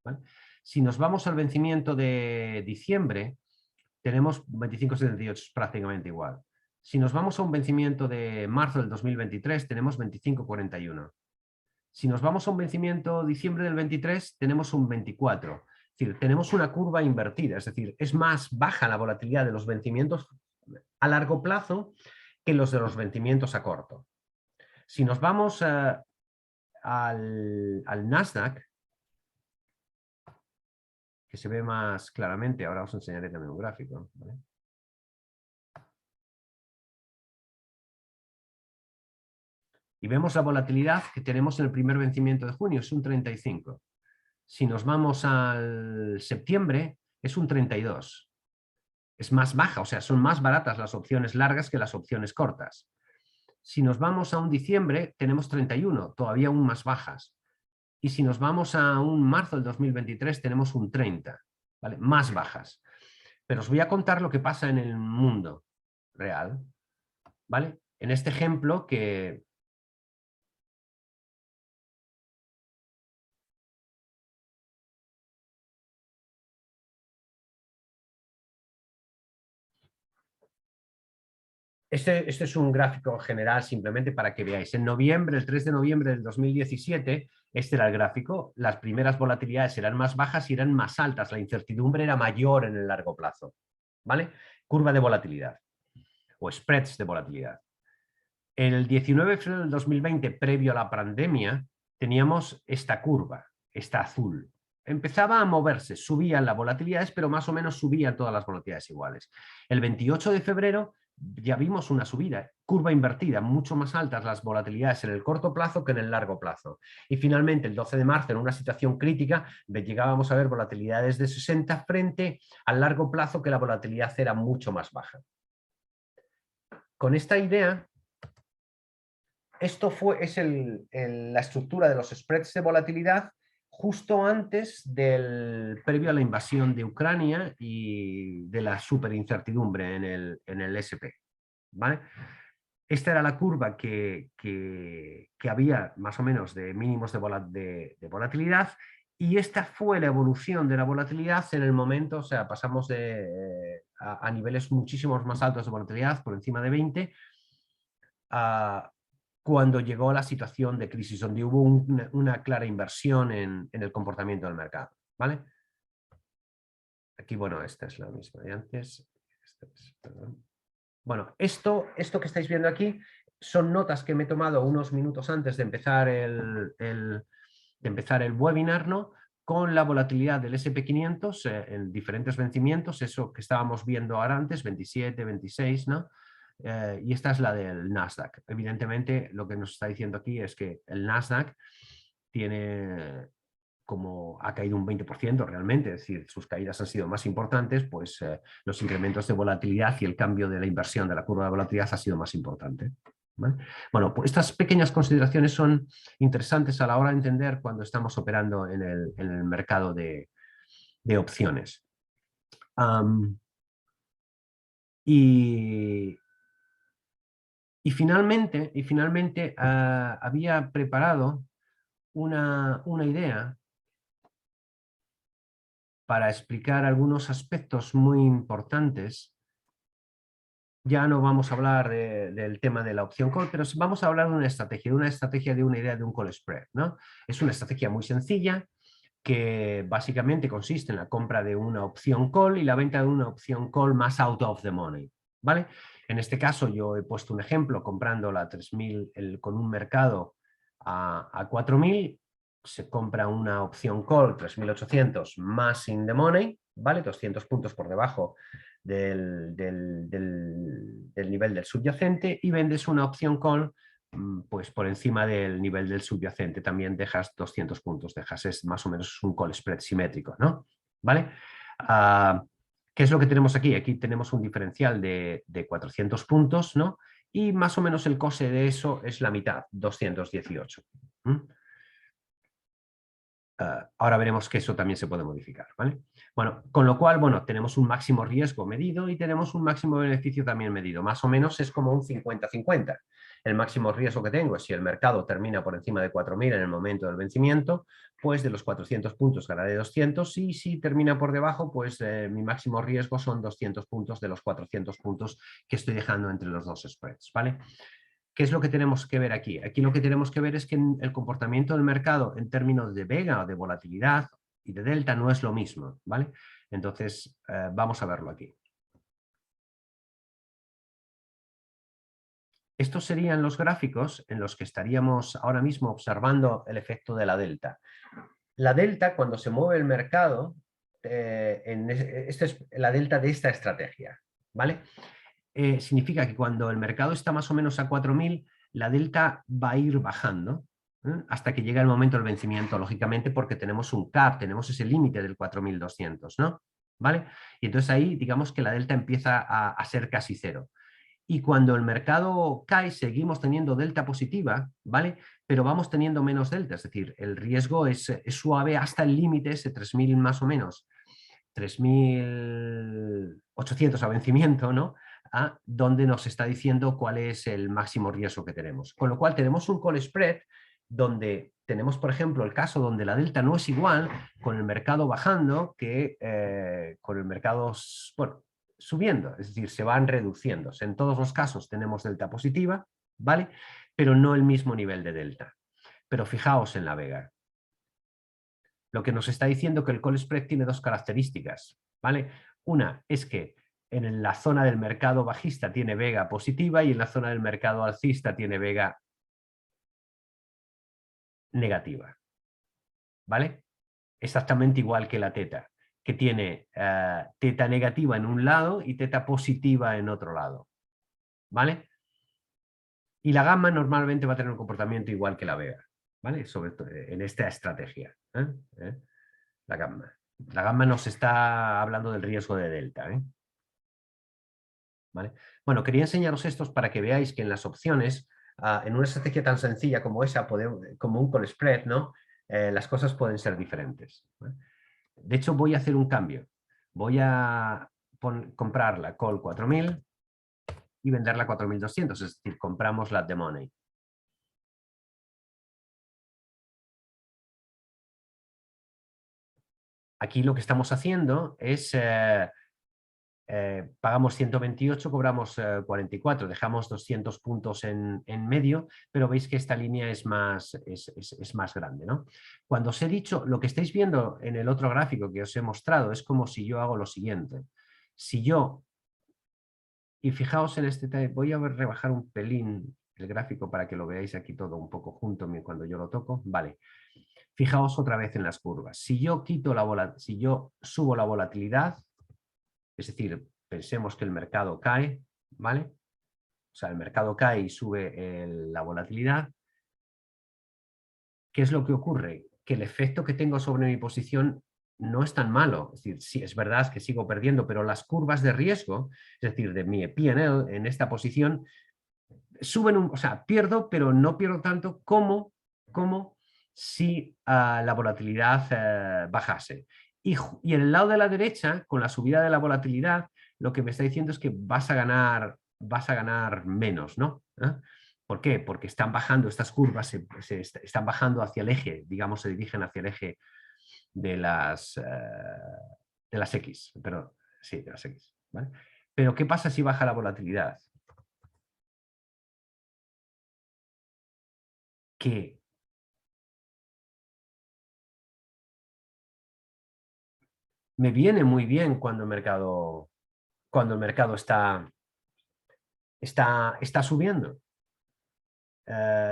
¿vale? Si nos vamos al vencimiento de diciembre, tenemos 25,78, prácticamente igual. Si nos vamos a un vencimiento de marzo del 2023, tenemos 25,41. Si nos vamos a un vencimiento diciembre del 23, tenemos un 24. Es decir, tenemos una curva invertida, es decir, es más baja la volatilidad de los vencimientos a largo plazo que los de los vencimientos a corto. Si nos vamos al Nasdaq, que se ve más claramente. Ahora os enseñaré también un gráfico, ¿vale? Y vemos la volatilidad que tenemos en el primer vencimiento de junio, es un 35. Si nos vamos al septiembre, es un 32. Es más baja, o sea, son más baratas las opciones largas que las opciones cortas. Si nos vamos a un diciembre, tenemos 31, todavía aún más bajas. Y si nos vamos a un marzo del 2023, tenemos un 30, ¿vale? Más bajas. Pero os voy a contar lo que pasa en el mundo real, ¿vale? En este ejemplo que... Este es un gráfico general simplemente para que veáis. En noviembre, el 3 de noviembre del 2017, este era el gráfico. Las primeras volatilidades eran más bajas y eran más altas. La incertidumbre era mayor en el largo plazo, ¿vale? Curva de volatilidad o spreads de volatilidad. El 19 de febrero del 2020, previo a la pandemia, teníamos esta curva, esta azul. Empezaba a moverse, subían las volatilidades, pero más o menos subían todas las volatilidades iguales. El 28 de febrero ya vimos una subida, curva invertida, mucho más altas las volatilidades en el corto plazo que en el largo plazo. Y finalmente, el 12 de marzo, en una situación crítica, llegábamos a ver volatilidades de 60 frente al largo plazo, que la volatilidad era mucho más baja. Con esta idea, esto es la estructura de los spreads de volatilidad justo antes previo a la invasión de Ucrania y de la superincertidumbre en el SP, ¿vale? Esta era la curva que había más o menos de mínimos de volatilidad, y esta fue la evolución de la volatilidad en el momento, o sea, pasamos a niveles muchísimos más altos de volatilidad, por encima de 20, cuando llegó la situación de crisis, donde hubo una clara inversión en el comportamiento del mercado, ¿vale? Aquí, bueno, esta es la misma de antes. Bueno, esto que estáis viendo aquí son notas que me he tomado unos minutos antes de empezar el webinar, ¿no? Con la volatilidad del SP500 en diferentes vencimientos, eso que estábamos viendo ahora antes, 27, 26, ¿no? Y esta es la del Nasdaq. Evidentemente, lo que nos está diciendo aquí es que el Nasdaq tiene, como ha caído un 20% realmente, es decir, sus caídas han sido más importantes, pues los incrementos de volatilidad y el cambio de la inversión de la curva de volatilidad ha sido más importante, ¿vale? Bueno, pues estas pequeñas consideraciones son interesantes a la hora de entender cuando estamos operando en el mercado de opciones. Y finalmente había preparado una idea para explicar algunos aspectos muy importantes. Ya no vamos a hablar del tema de la opción call, pero vamos a hablar de una estrategia, de una idea de un call spread, ¿no? Es una estrategia muy sencilla que básicamente consiste en la compra de una opción call y la venta de una opción call más out of the money, ¿vale? En este caso yo he puesto un ejemplo comprando la 3000 con un mercado a 4000, se compra una opción call 3800 más in the money, ¿vale? 200 puntos por debajo del nivel del subyacente, y vendes una opción call pues por encima del nivel del subyacente, también dejas 200 puntos, es más o menos un call spread simétrico, ¿no? ¿Vale? ¿Qué es lo que tenemos aquí? Aquí tenemos un diferencial de 400 puntos, ¿no? Y más o menos el coste de eso es la mitad, 218. Ahora veremos que eso también se puede modificar, ¿vale? Bueno, con lo cual, bueno, tenemos un máximo riesgo medido y tenemos un máximo beneficio también medido. Más o menos es como un 50-50. El máximo riesgo que tengo es si el mercado termina por encima de 4000 en el momento del vencimiento, pues de los 400 puntos ganaré 200, y si termina por debajo, pues mi máximo riesgo son 200 puntos de los 400 puntos que estoy dejando entre los dos spreads, ¿vale? ¿Qué es lo que tenemos que ver aquí? Aquí lo que tenemos que ver es que el comportamiento del mercado en términos de vega o de volatilidad y de delta no es lo mismo, ¿vale? Entonces, vamos a verlo aquí. Estos serían los gráficos en los que estaríamos ahora mismo observando el efecto de la delta. La delta, cuando se mueve el mercado, esto es la delta de esta estrategia, ¿vale? Significa que cuando el mercado está más o menos a 4.000, la delta va a ir bajando hasta que llega el momento del vencimiento, lógicamente porque tenemos un cap, tenemos ese límite del 4.200, ¿no? ¿Vale? Y entonces ahí digamos que la delta empieza a ser casi cero. Y cuando el mercado cae, seguimos teniendo delta positiva, ¿vale? Pero vamos teniendo menos delta, es decir, el riesgo es suave hasta el límite, ese 3.000 más o menos, 3.800 a vencimiento, ¿no? Donde nos está diciendo cuál es el máximo riesgo que tenemos. Con lo cual tenemos un call spread donde tenemos, por ejemplo, el caso donde la delta no es igual con el mercado bajando que con el mercado, bueno, subiendo, es decir, se van reduciendo. En todos los casos tenemos delta positiva, ¿vale? Pero no el mismo nivel de delta. Pero fijaos en la vega. Lo que nos está diciendo que el call spread tiene dos características, ¿vale? Una es que en la zona del mercado bajista tiene vega positiva y en la zona del mercado alcista tiene vega negativa, ¿vale? Exactamente igual que la teta, que tiene teta negativa en un lado y teta positiva en otro lado, ¿vale? Y la gamma normalmente va a tener un comportamiento igual que la vega, ¿vale? Sobre todo en esta estrategia, la gamma. La gamma nos está hablando del riesgo de delta, ¿vale? Bueno, quería enseñaros estos para que veáis que en las opciones, en una estrategia tan sencilla como esa, como un call spread, ¿no? Las cosas pueden ser diferentes, ¿vale? De hecho, voy a hacer un cambio. Voy a comprar la call 4.000 y venderla 4.200, es decir, compramos la de money. Aquí lo que estamos haciendo es, pagamos 128, cobramos 44, dejamos 200 puntos en medio, pero veis que esta línea es más grande, ¿no? Cuando os he dicho, lo que estáis viendo en el otro gráfico que os he mostrado es como si yo hago lo siguiente. Si yo, y fijaos en este, voy a rebajar un pelín el gráfico para que lo veáis aquí todo un poco junto cuando yo lo toco, vale. Fijaos otra vez en las curvas. Si yo si yo subo la volatilidad, es decir, pensemos que el mercado cae, ¿vale? O sea, el mercado cae y sube la volatilidad. ¿Qué es lo que ocurre? Que el efecto que tengo sobre mi posición no es tan malo. Es decir, sí, es verdad que sigo perdiendo, pero las curvas de riesgo, es decir, de mi P&L en esta posición, suben, o sea, pierdo, pero no pierdo tanto como si la volatilidad bajase. Y en el lado de la derecha, con la subida de la volatilidad, lo que me está diciendo es que vas a ganar menos, ¿no? ¿Por qué? Porque están bajando estas curvas, están bajando hacia el eje, digamos, se dirigen hacia el eje de las X, pero sí, de las X, ¿vale? Pero ¿qué pasa si baja la volatilidad? Que me viene muy bien cuando el mercado está subiendo.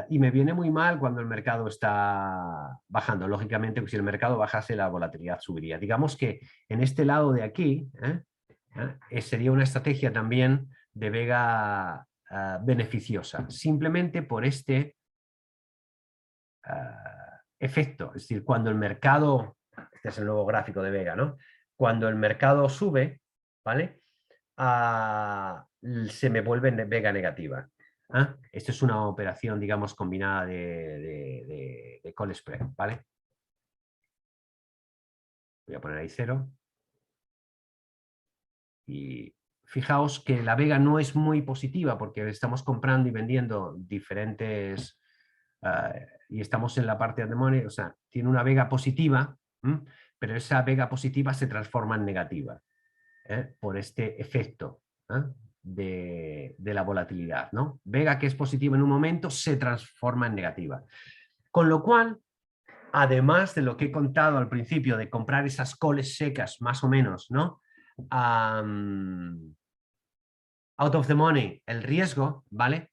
Y me viene muy mal cuando el mercado está bajando. Lógicamente, si el mercado bajase, la volatilidad subiría. Digamos que en este lado de aquí sería una estrategia también de vega beneficiosa, simplemente por este efecto. Es decir, cuando el mercado, este es el nuevo gráfico de vega, ¿no? Cuando el mercado sube, ¿vale? Se me vuelve vega negativa. Esto es una operación, digamos, combinada de call spread, ¿vale? Voy a poner ahí 0. Y fijaos que la vega no es muy positiva porque estamos comprando y vendiendo diferentes y estamos en la parte de money, o sea, tiene una vega positiva, pero esa vega positiva se transforma en negativa por este efecto de la volatilidad, ¿no? Vega que es positiva en un momento se transforma en negativa. Con lo cual, además de lo que he contado al principio de comprar esas calls secas más o menos, ¿no? Out of the money, el riesgo, ¿vale?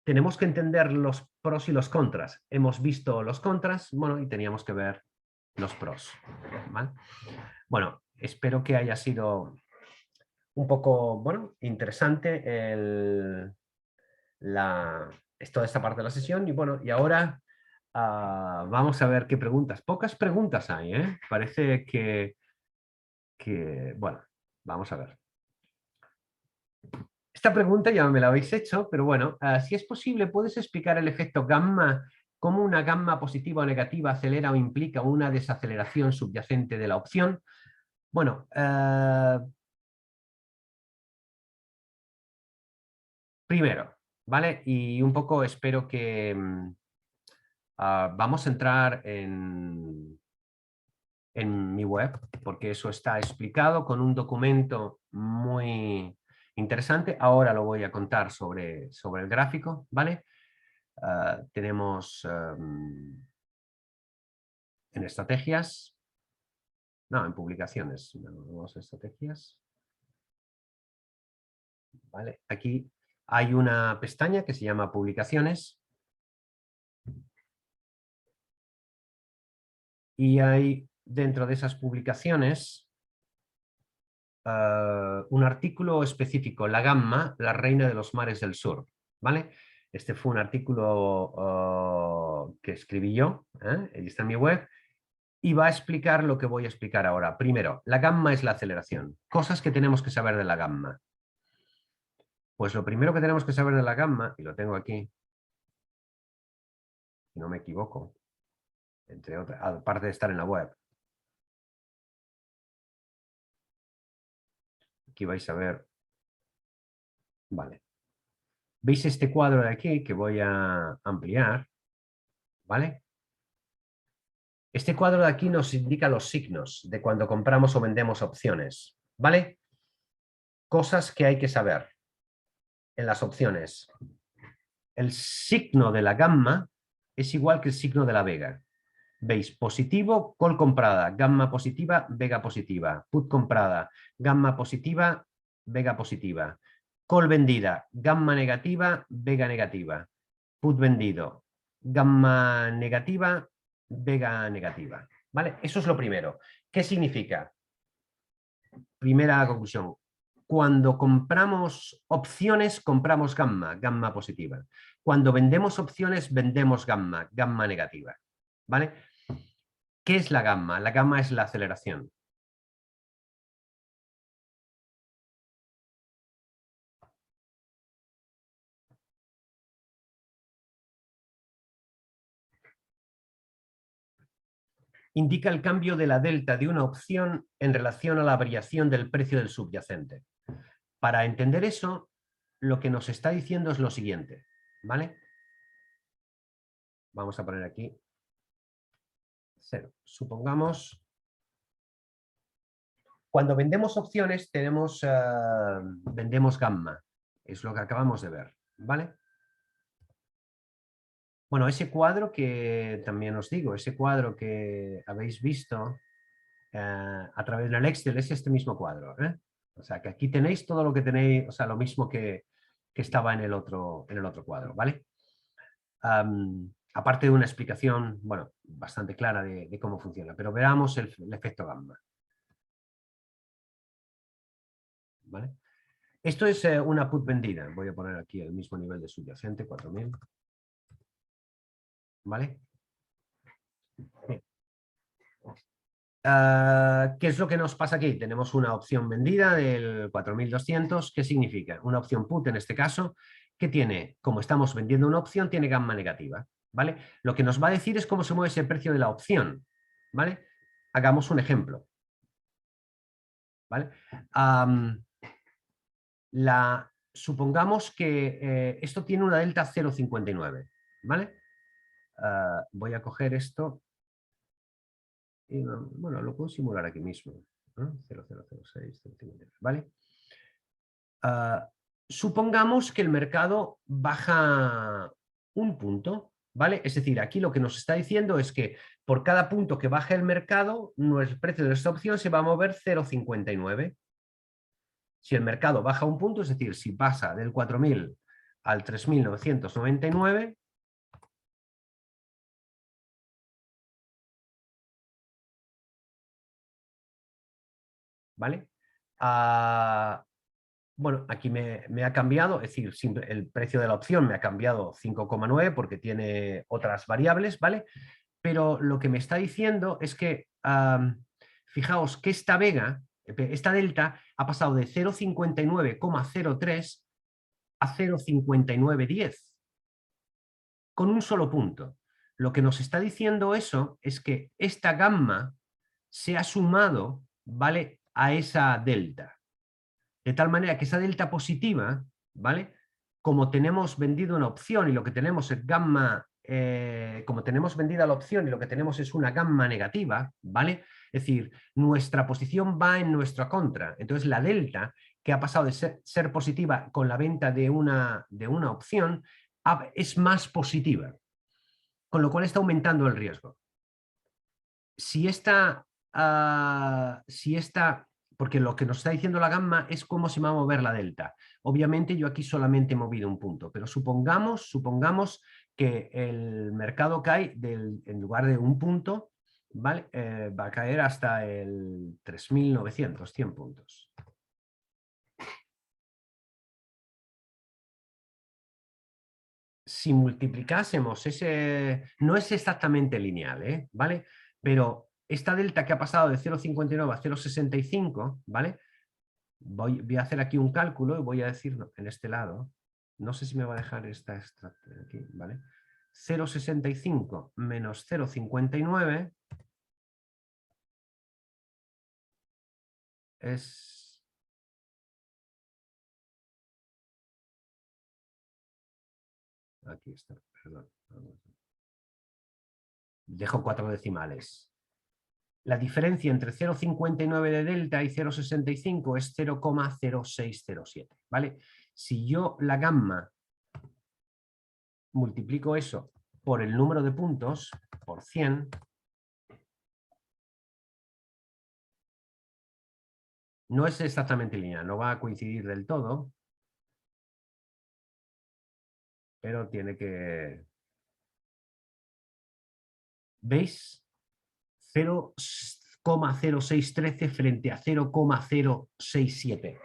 Tenemos que entender los pros y los contras. Hemos visto los contras, bueno, y teníamos que ver los pros. ¿Vale? Bueno, espero que haya sido un poco, bueno, interesante toda esta parte de la sesión. Y bueno, y ahora vamos a ver qué preguntas. Pocas preguntas hay, ¿eh? Parece bueno, vamos a ver. Esta pregunta ya me la habéis hecho, pero bueno, si es posible, ¿puedes explicar el efecto gamma? ¿Cómo una gamma positiva o negativa acelera o implica una desaceleración subyacente de la opción? Bueno, primero, ¿vale? Y un poco espero que vamos a entrar en mi web, porque eso está explicado con un documento muy interesante. Ahora lo voy a contar sobre el gráfico, ¿vale? Tenemos en estrategias, no, en publicaciones, vamos a estrategias, ¿vale? Aquí hay una pestaña que se llama publicaciones y hay dentro de esas publicaciones un artículo específico, la gamma, la reina de los mares del sur, ¿vale? Este fue un artículo que escribí yo, ahí está en mi web, y va a explicar lo que voy a explicar ahora. Primero, la gamma es la aceleración. Cosas que tenemos que saber de la gamma. Pues lo primero que tenemos que saber de la gamma, y lo tengo aquí, si no me equivoco, entre otras, aparte de estar en la web, aquí vais a ver, vale. ¿Veis este cuadro de aquí que voy a ampliar? ¿Vale? Este cuadro de aquí nos indica los signos de cuando compramos o vendemos opciones, ¿vale? Cosas que hay que saber en las opciones. El signo de la gamma es igual que el signo de la vega. ¿Veis? Positivo, call comprada, gamma positiva, vega positiva, put comprada, gamma positiva, vega positiva, call vendida, gamma negativa, vega negativa, put vendido, gamma negativa, vega negativa. ¿Vale? Eso es lo primero. ¿Qué significa? Primera conclusión. Cuando compramos opciones, compramos gamma, gamma positiva. Cuando vendemos opciones, vendemos gamma, gamma negativa. ¿Vale? ¿Qué es la gamma? La gamma es la aceleración. Indica el cambio de la delta de una opción en relación a la variación del precio del subyacente. Para entender eso, lo que nos está diciendo es lo siguiente, ¿vale? Vamos a poner aquí 0. Supongamos, cuando vendemos opciones vendemos gamma, es lo que acabamos de ver, ¿vale? Bueno, ese cuadro que también os digo, ese cuadro que habéis visto a través del Excel es este mismo cuadro, ¿eh? O sea, que aquí tenéis todo lo que tenéis, o sea, lo mismo que estaba en el otro cuadro, ¿vale? Aparte de una explicación, bueno, bastante clara de cómo funciona, pero veamos el efecto gamma, ¿vale? Esto es una put vendida. Voy a poner aquí el mismo nivel de subyacente, 4000. ¿Vale? Bien. ¿Qué es lo que nos pasa aquí? Tenemos una opción vendida del 4200. ¿Qué significa? Una opción put en este caso, que tiene, como estamos vendiendo una opción, tiene gamma negativa. ¿Vale? Lo que nos va a decir es cómo se mueve ese precio de la opción. ¿Vale? Hagamos un ejemplo. ¿Vale? Supongamos que esto tiene una delta 0,59, ¿vale? Voy a coger esto y, bueno, lo puedo simular aquí mismo, ¿no? 0,006, 0,59, ¿vale? Supongamos que el mercado baja un punto, ¿vale? Es decir, aquí lo que nos está diciendo es que por cada punto que baje el mercado, el precio de esta opción se va a mover 0,59. Si el mercado baja un punto, es decir, si pasa del 4000 al 3999, ¿vale? Bueno, aquí me ha cambiado, es decir, el precio de la opción me ha cambiado 5,9 porque tiene otras variables, ¿vale? Pero lo que me está diciendo es que, fijaos que esta vega, esta delta, ha pasado de 0,59,03 a 0,5910, con un solo punto. Lo que nos está diciendo eso es que esta gamma se ha sumado, ¿vale?, a esa delta. De tal manera que esa delta positiva, ¿vale?, como tenemos vendido una opción y lo que tenemos es gamma, como tenemos vendida la opción y lo que tenemos es una gamma negativa, ¿vale? Es decir, nuestra posición va en nuestra contra. Entonces la delta, que ha pasado de ser positiva con la venta de una opción, es más positiva, con lo cual está aumentando el riesgo. Si esta, porque lo que nos está diciendo la gamma es cómo se va a mover la delta. Obviamente yo aquí solamente he movido un punto, pero supongamos que el mercado cae en lugar de un punto, ¿vale? Va a caer hasta el 3.900, 100 puntos. Si multiplicásemos no es exactamente lineal, ¿vale? Pero esta delta que ha pasado de 0,59 a 0,65, ¿vale? Voy a hacer aquí un cálculo y voy a decir en este lado, no sé si me va a dejar esta aquí, ¿vale? 0,65 menos 0,59 es... Aquí está, perdón. Dejo 4 decimales. La diferencia entre 0,59 de delta y 0,65 es 0,0607, ¿vale? Si yo la gamma multiplico eso por el número de puntos, por 100, no es exactamente lineal, no va a coincidir del todo, pero tiene que... ¿Veis? 0,0613 frente a 0,067.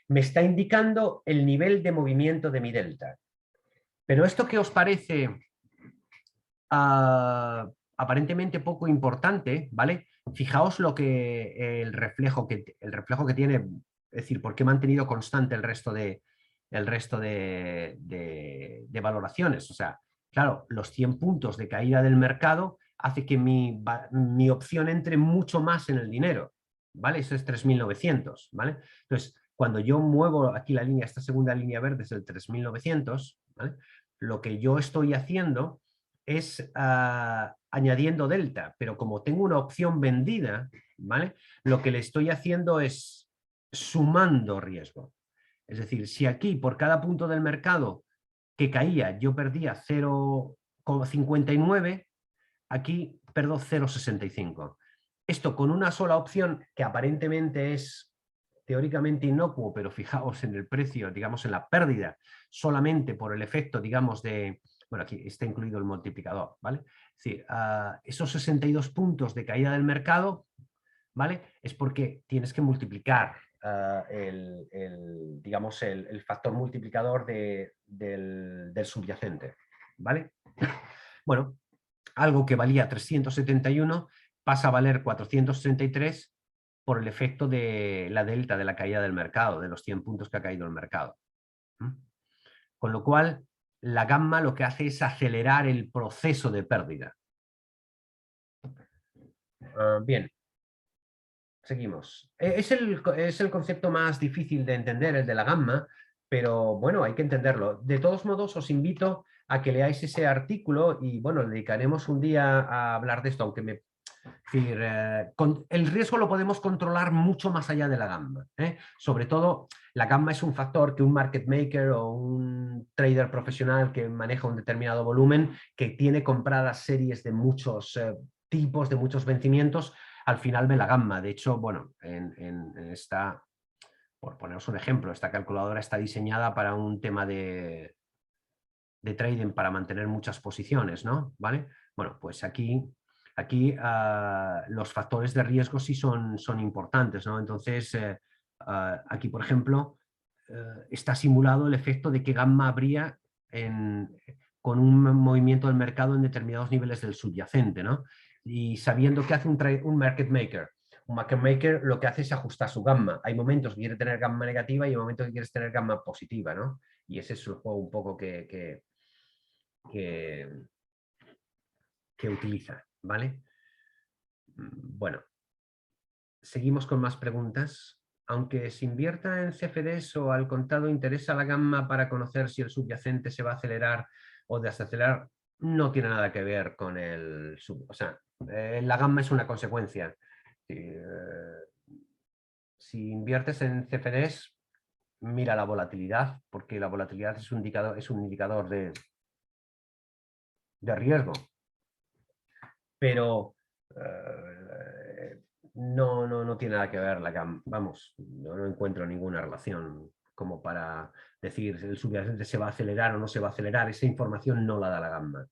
Me está indicando el nivel de movimiento de mi delta. Pero esto que os parece aparentemente poco importante, ¿vale? Fijaos el reflejo que tiene, es decir, por qué he mantenido constante el resto de valoraciones. O sea, claro, los 100 puntos de caída del mercado hace que mi opción entre mucho más en el dinero, ¿vale? Eso es 3.900, ¿vale? Entonces, cuando yo muevo aquí la línea, esta segunda línea verde es el 3.900, ¿vale? Lo que yo estoy haciendo es añadiendo delta, pero como tengo una opción vendida, ¿vale?, lo que le estoy haciendo es sumando riesgo. Es decir, si aquí por cada punto del mercado que caía yo perdía 0,59, aquí perdo 0,65. Esto con una sola opción que aparentemente es teóricamente inocuo, pero fijaos en el precio, digamos en la pérdida, solamente por el efecto, digamos, bueno, aquí está incluido el multiplicador, ¿vale? Es decir, esos 62 puntos de caída del mercado, ¿vale?, es porque tienes que multiplicar digamos, el factor multiplicador del subyacente, ¿vale? Bueno, algo que valía 371 pasa a valer 433 por el efecto de la delta de la caída del mercado, de los 100 puntos que ha caído el mercado. Con lo cual, la gamma lo que hace es acelerar el proceso de pérdida. Bien, seguimos. Es el concepto más difícil de entender, el de la gamma, pero bueno, hay que entenderlo. De todos modos, os invito a que leáis ese artículo y bueno, dedicaremos un día a hablar de esto, aunque el riesgo lo podemos controlar mucho más allá de la gamma, ¿eh? Sobre todo, la gamma es un factor que un market maker o un trader profesional que maneja un determinado volumen, que tiene compradas series de muchos tipos, de muchos vencimientos, al final ve la gamma. De hecho, bueno, en esta, por poneros un ejemplo, esta calculadora está diseñada para un tema de trading, para mantener muchas posiciones, ¿no? ¿Vale? Bueno, pues aquí Aquí los factores de riesgo sí son importantes, ¿no? Entonces, aquí, por ejemplo, está simulado el efecto de qué gamma habría con un movimiento del mercado en determinados niveles del subyacente, ¿no? Y sabiendo qué hace un market maker. Un market maker lo que hace es ajustar su gamma. Hay momentos que quiere tener gamma negativa y hay momentos que quieres tener gamma positiva, ¿no? Y ese es el juego un poco que utiliza, ¿vale? Bueno, seguimos con más preguntas. Aunque se invierta en CFDs o al contado, ¿interesa la gamma para conocer si el subyacente se va a acelerar o desacelerar? No tiene nada que ver con el... O sea, la gamma es una consecuencia. Si inviertes en CFDs, mira la volatilidad, porque la volatilidad es un indicador de riesgo. Pero no tiene nada que ver la gamma. Vamos, no encuentro ninguna relación como para decir el subyacente se va a acelerar o no se va a acelerar. Esa información no la da la gamma.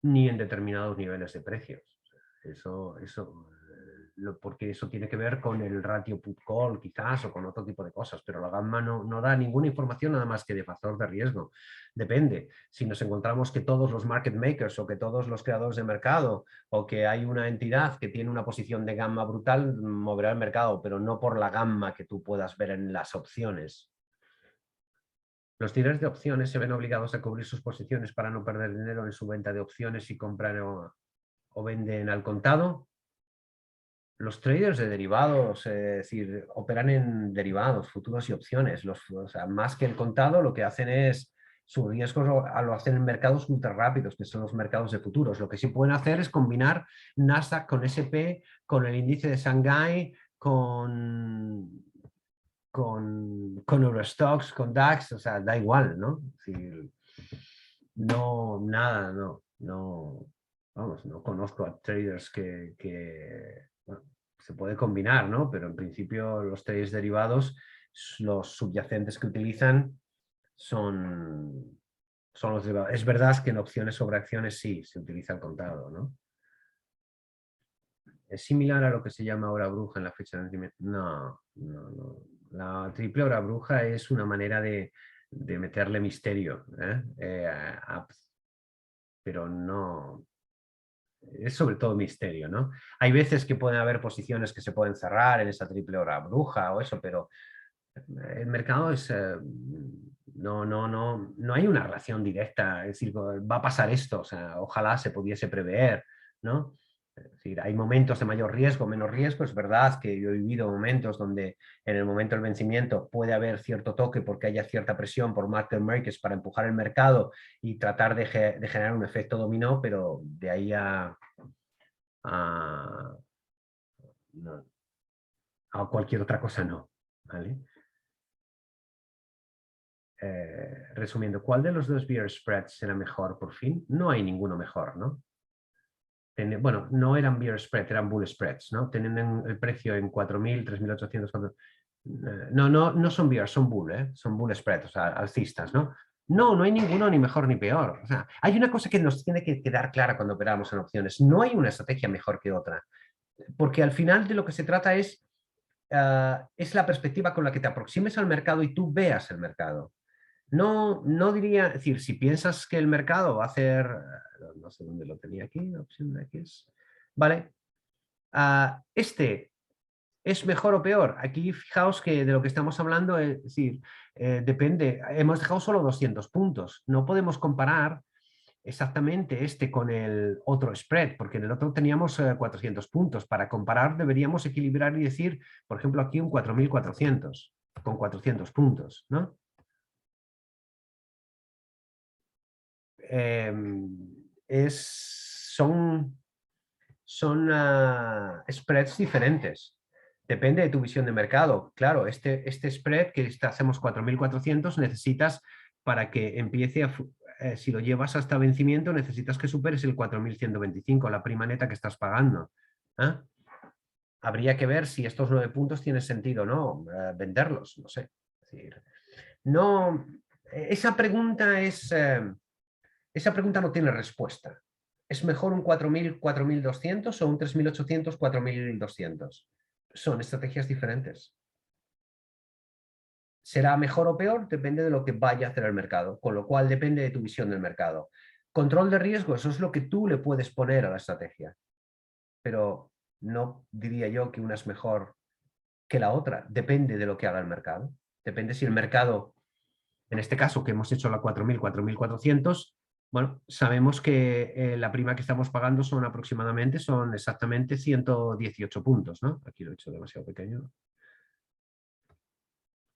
Ni en determinados niveles de precios. Porque eso tiene que ver con el ratio put-call quizás o con otro tipo de cosas, pero la gamma no da ninguna información nada más que de factor de riesgo. Depende, si nos encontramos que todos los market makers o que todos los creadores de mercado o que hay una entidad que tiene una posición de gamma brutal, moverá el mercado, pero no por la gamma que tú puedas ver en las opciones. Los traders de opciones se ven obligados a cubrir sus posiciones para no perder dinero en su venta de opciones si compran o venden al contado. Los traders de derivados, es decir, operan en derivados, futuros y opciones. O sea, más que el contado, lo que hacen es, su riesgo lo hacen en mercados ultra rápidos, que son los mercados de futuros. Lo que sí pueden hacer es combinar Nasdaq con S&P, con el índice de Shanghai, con Eurostoxx, con DAX, o sea, da igual, ¿no? Es decir, nada, vamos, no conozco a traders bueno, se puede combinar, ¿no? Pero en principio los traders derivados, los subyacentes que utilizan son los derivados. Es verdad que en opciones sobre acciones sí se utiliza el contado, ¿no? ¿Es similar a lo que se llama hora bruja en la fecha de vencimiento? No. La triple hora bruja es una manera de meterle misterio, pero no, es sobre todo misterio, ¿no? Hay veces que pueden haber posiciones que se pueden cerrar en esa triple hora bruja o eso, pero el mercado es... no hay una relación directa, es decir, va a pasar esto, o sea, ojalá se pudiese prever, ¿no? Es decir, hay momentos de mayor riesgo, menos riesgo. Es verdad que yo he vivido momentos donde en el momento del vencimiento puede haber cierto toque porque haya cierta presión por market makers para empujar el mercado y tratar de generar un efecto dominó, pero de ahí a, no, a cualquier otra cosa no, ¿vale? Resumiendo, ¿cuál de los dos beer spreads será mejor por fin? No hay ninguno mejor, ¿no? Bueno, no eran beer spread, eran bull spreads, ¿no? Tienen el precio en 4.000, 3.800... No son beer, son bull, ¿eh? Son bull spreads, o sea, alcistas, ¿no? No hay ninguno ni mejor ni peor. O sea, hay una cosa que nos tiene que quedar clara cuando operamos en opciones. No hay una estrategia mejor que otra, porque al final de lo que se trata es la perspectiva con la que te aproximes al mercado y tú veas el mercado. No diría, es decir, si piensas que el mercado va a hacer, no sé dónde lo tenía aquí, opción de X, vale, este es mejor o peor. Aquí fijaos que de lo que estamos hablando, es decir, depende, hemos dejado solo 200 puntos, no podemos comparar exactamente este con el otro spread, porque en el otro teníamos 400 puntos. Para comparar deberíamos equilibrar y decir, por ejemplo, aquí un 4.400 con 400 puntos, ¿no? Son spreads diferentes. Depende de tu visión de mercado. Claro, este spread que hacemos 4.400 necesitas para que empiece si lo llevas hasta vencimiento, necesitas que superes el 4.125, la prima neta que estás pagando. ¿Eh? Habría que ver si estos 9 puntos tiene sentido o no, venderlos, no sé. Es decir, no, esa pregunta es esa pregunta no tiene respuesta. ¿Es mejor un 4.000, 4.200 o un 3.800, 4.200? Son estrategias diferentes. ¿Será mejor o peor? Depende de lo que vaya a hacer el mercado, con lo cual depende de tu visión del mercado. Control de riesgo, eso es lo que tú le puedes poner a la estrategia. Pero no diría yo que una es mejor que la otra. Depende de lo que haga el mercado. Depende si el mercado, en este caso que hemos hecho la 4.000, 4.400, bueno, sabemos que la prima que estamos pagando son exactamente 118 puntos, ¿no? Aquí lo he hecho demasiado pequeño.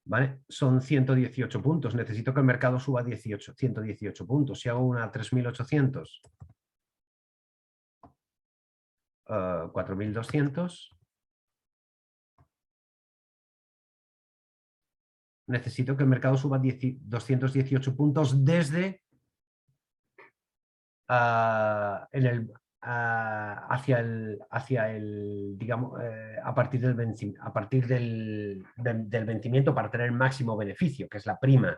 ¿Vale? Son 118 puntos. Necesito que el mercado suba 118 puntos. Si hago una 3.800, 4.200, necesito que el mercado suba 218 puntos desde hacia el digamos, a partir del vencimiento para tener el máximo beneficio, que es la prima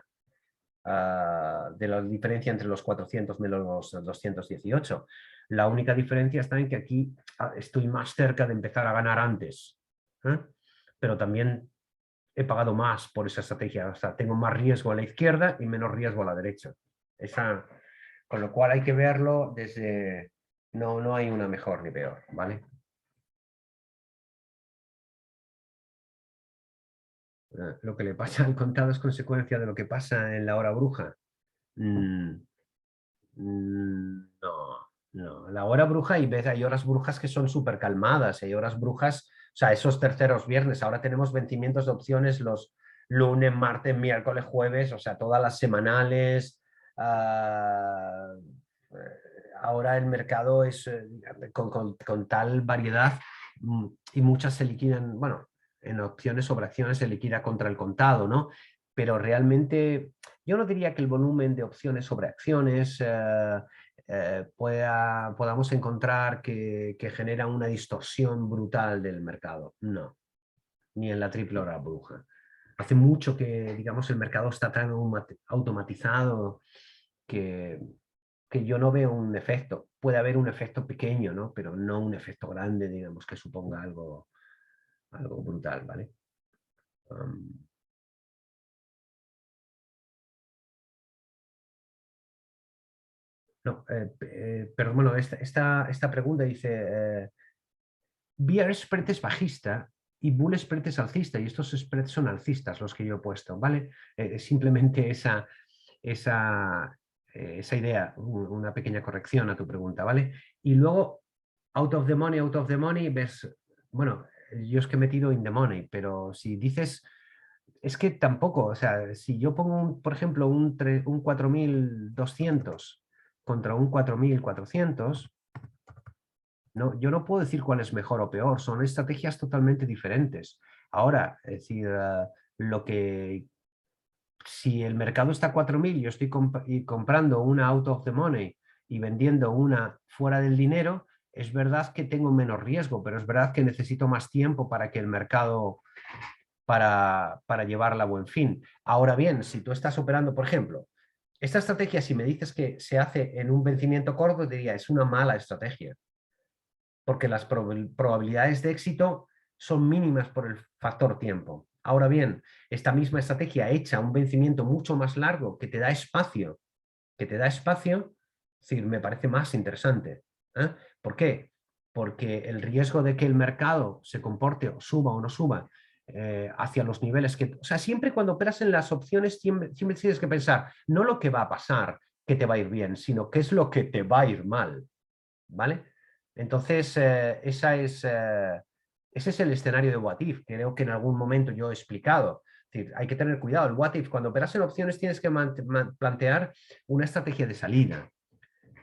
de la diferencia entre los 400 menos los 218. La única diferencia está en que aquí estoy más cerca de empezar a ganar antes, pero también he pagado más por esa estrategia, o sea, tengo más riesgo a la izquierda y menos riesgo a la derecha. Con lo cual hay que verlo desde... No hay una mejor ni peor, ¿vale? Lo que le pasa al contado es consecuencia de lo que pasa en la hora bruja. No, no. La hora bruja hay horas brujas que son súper calmadas, hay horas brujas, o sea, esos terceros viernes, ahora tenemos vencimientos de opciones los lunes, martes, miércoles, jueves, o sea, todas las semanales. ah, Ahora el mercado es con tal variedad y muchas se liquidan, bueno, en opciones sobre acciones se liquida contra el contado, ¿no? Pero realmente yo no diría que el volumen de opciones sobre acciones podamos encontrar que genera una distorsión brutal del mercado. No, ni en la triple hora bruja. Hace mucho que, digamos, el mercado está tan automatizado que, que yo no veo un efecto. Puede haber un efecto pequeño, ¿no? Pero no un efecto grande, digamos, que suponga algo brutal, ¿vale? No, pero bueno, esta pregunta dice, bear spread es bajista y bull spread es alcista, y estos spreads son alcistas los que yo he puesto, ¿vale? Simplemente esa idea, una pequeña corrección a tu pregunta, ¿vale? Y luego, out of the money, ves, bueno, yo es que he metido in the money, pero si dices, es que tampoco, o sea, si yo pongo, por ejemplo, un 4.200 contra un 4.400, no, yo no puedo decir cuál es mejor o peor, son estrategias totalmente diferentes. Ahora, es decir, lo que si el mercado está a 4.000 y yo estoy comprando una out of the money y vendiendo una fuera del dinero, es verdad que tengo menos riesgo, pero es verdad que necesito más tiempo para que el mercado, para llevarla a buen fin. Ahora bien, si tú estás operando, por ejemplo, esta estrategia, si me dices que se hace en un vencimiento corto, diría, es una mala estrategia, porque las probabilidades de éxito son mínimas por el factor tiempo. Ahora bien, esta misma estrategia hecha a un vencimiento mucho más largo que te da espacio, es decir, me parece más interesante. ¿Por qué? Porque el riesgo de que el mercado se comporte o suba o no suba hacia los niveles que... O sea, siempre cuando operas en las opciones, siempre tienes que pensar no lo que va a pasar, que te va a ir bien, sino qué es lo que te va a ir mal. ¿Vale? Entonces, ese es el escenario de What If. Creo que en algún momento yo he explicado. Es decir, hay que tener cuidado. El What If, cuando operas en opciones, tienes que plantear una estrategia de salida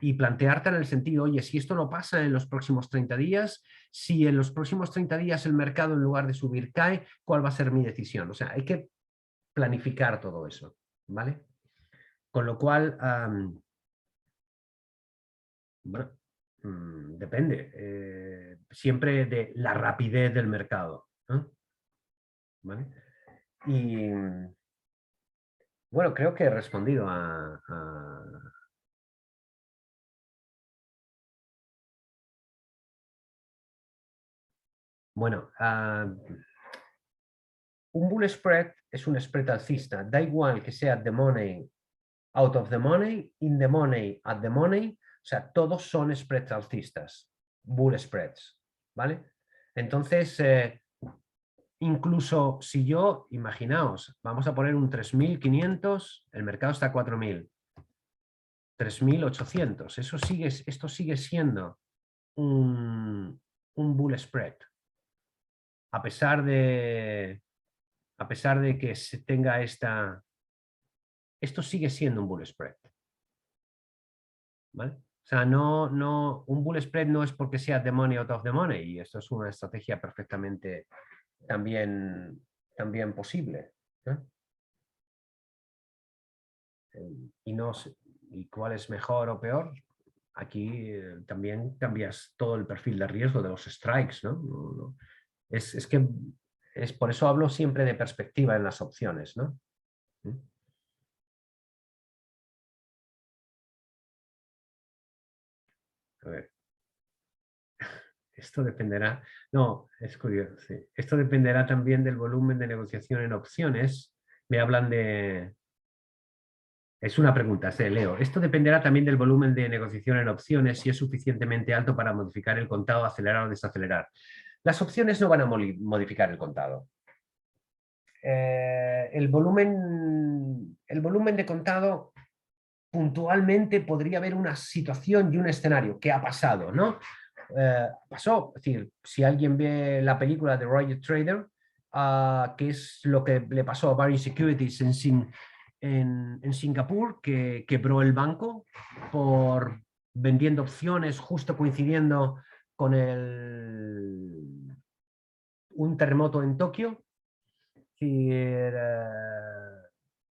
y plantearte en el sentido, oye, si esto no pasa en los próximos 30 días, si en los próximos 30 días el mercado en lugar de subir cae, ¿cuál va a ser mi decisión? O sea, hay que planificar todo eso, ¿vale? Con lo cual, bueno, depende siempre de la rapidez del mercado, ¿no? ¿Vale? Y bueno, creo que he respondido Bueno, un bull spread es un spread alcista. Da igual que sea the money, out of the money, in the money, at the money. O sea, todos son spreads alcistas. Bull spreads. ¿Vale? Entonces, incluso si yo, imaginaos, vamos a poner un 3.500, el mercado está a 4.000. 3.800. Esto sigue siendo un bull spread. A pesar de que se tenga esto sigue siendo un bull spread. ¿Vale? O sea, un bull spread no es porque sea the money out of the money, y esto es una estrategia perfectamente también posible. ¿Y cuál es mejor o peor? Aquí también cambias todo el perfil de riesgo de los strikes, ¿no? Es que por eso hablo siempre de perspectiva en las opciones, ¿no? A ver. Esto dependerá, no, es curioso, sí. Esto dependerá también del volumen de negociación en opciones. Me hablan de... Es una pregunta, Leo. Esto dependerá también del volumen de negociación en opciones, si es suficientemente alto para modificar el contado, acelerar o desacelerar. Las opciones no van a modificar el contado. El volumen de contado, puntualmente podría haber una situación y un escenario que ha pasado, ¿no? Pasó, es decir, si alguien ve la película de Roger Trader, que es lo que le pasó a Baring Securities en Singapur, que quebró el banco por vendiendo opciones justo coincidiendo con un terremoto en Tokio.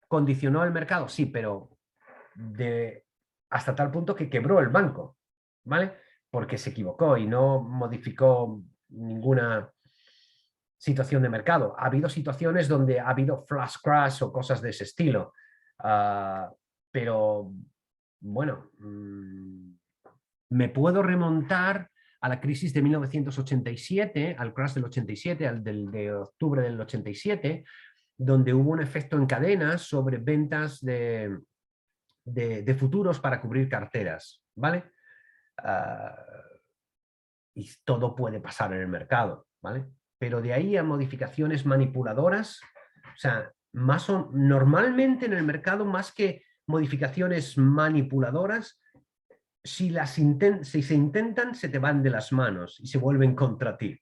Condicionó el mercado, sí, pero hasta tal punto que quebró el banco, ¿vale? Porque se equivocó y no modificó ninguna situación de mercado. Ha habido situaciones donde ha habido flash crash o cosas de ese estilo, pero bueno, me puedo remontar a la crisis de 1987, al crash del 87, de octubre del 87, donde hubo un efecto en cadena sobre ventas de futuros para cubrir carteras, ¿vale? Y todo puede pasar en el mercado, ¿vale? Pero de ahí a modificaciones manipuladoras, o sea, normalmente en el mercado, más que modificaciones manipuladoras, si se intentan, se te van de las manos y se vuelven contra ti.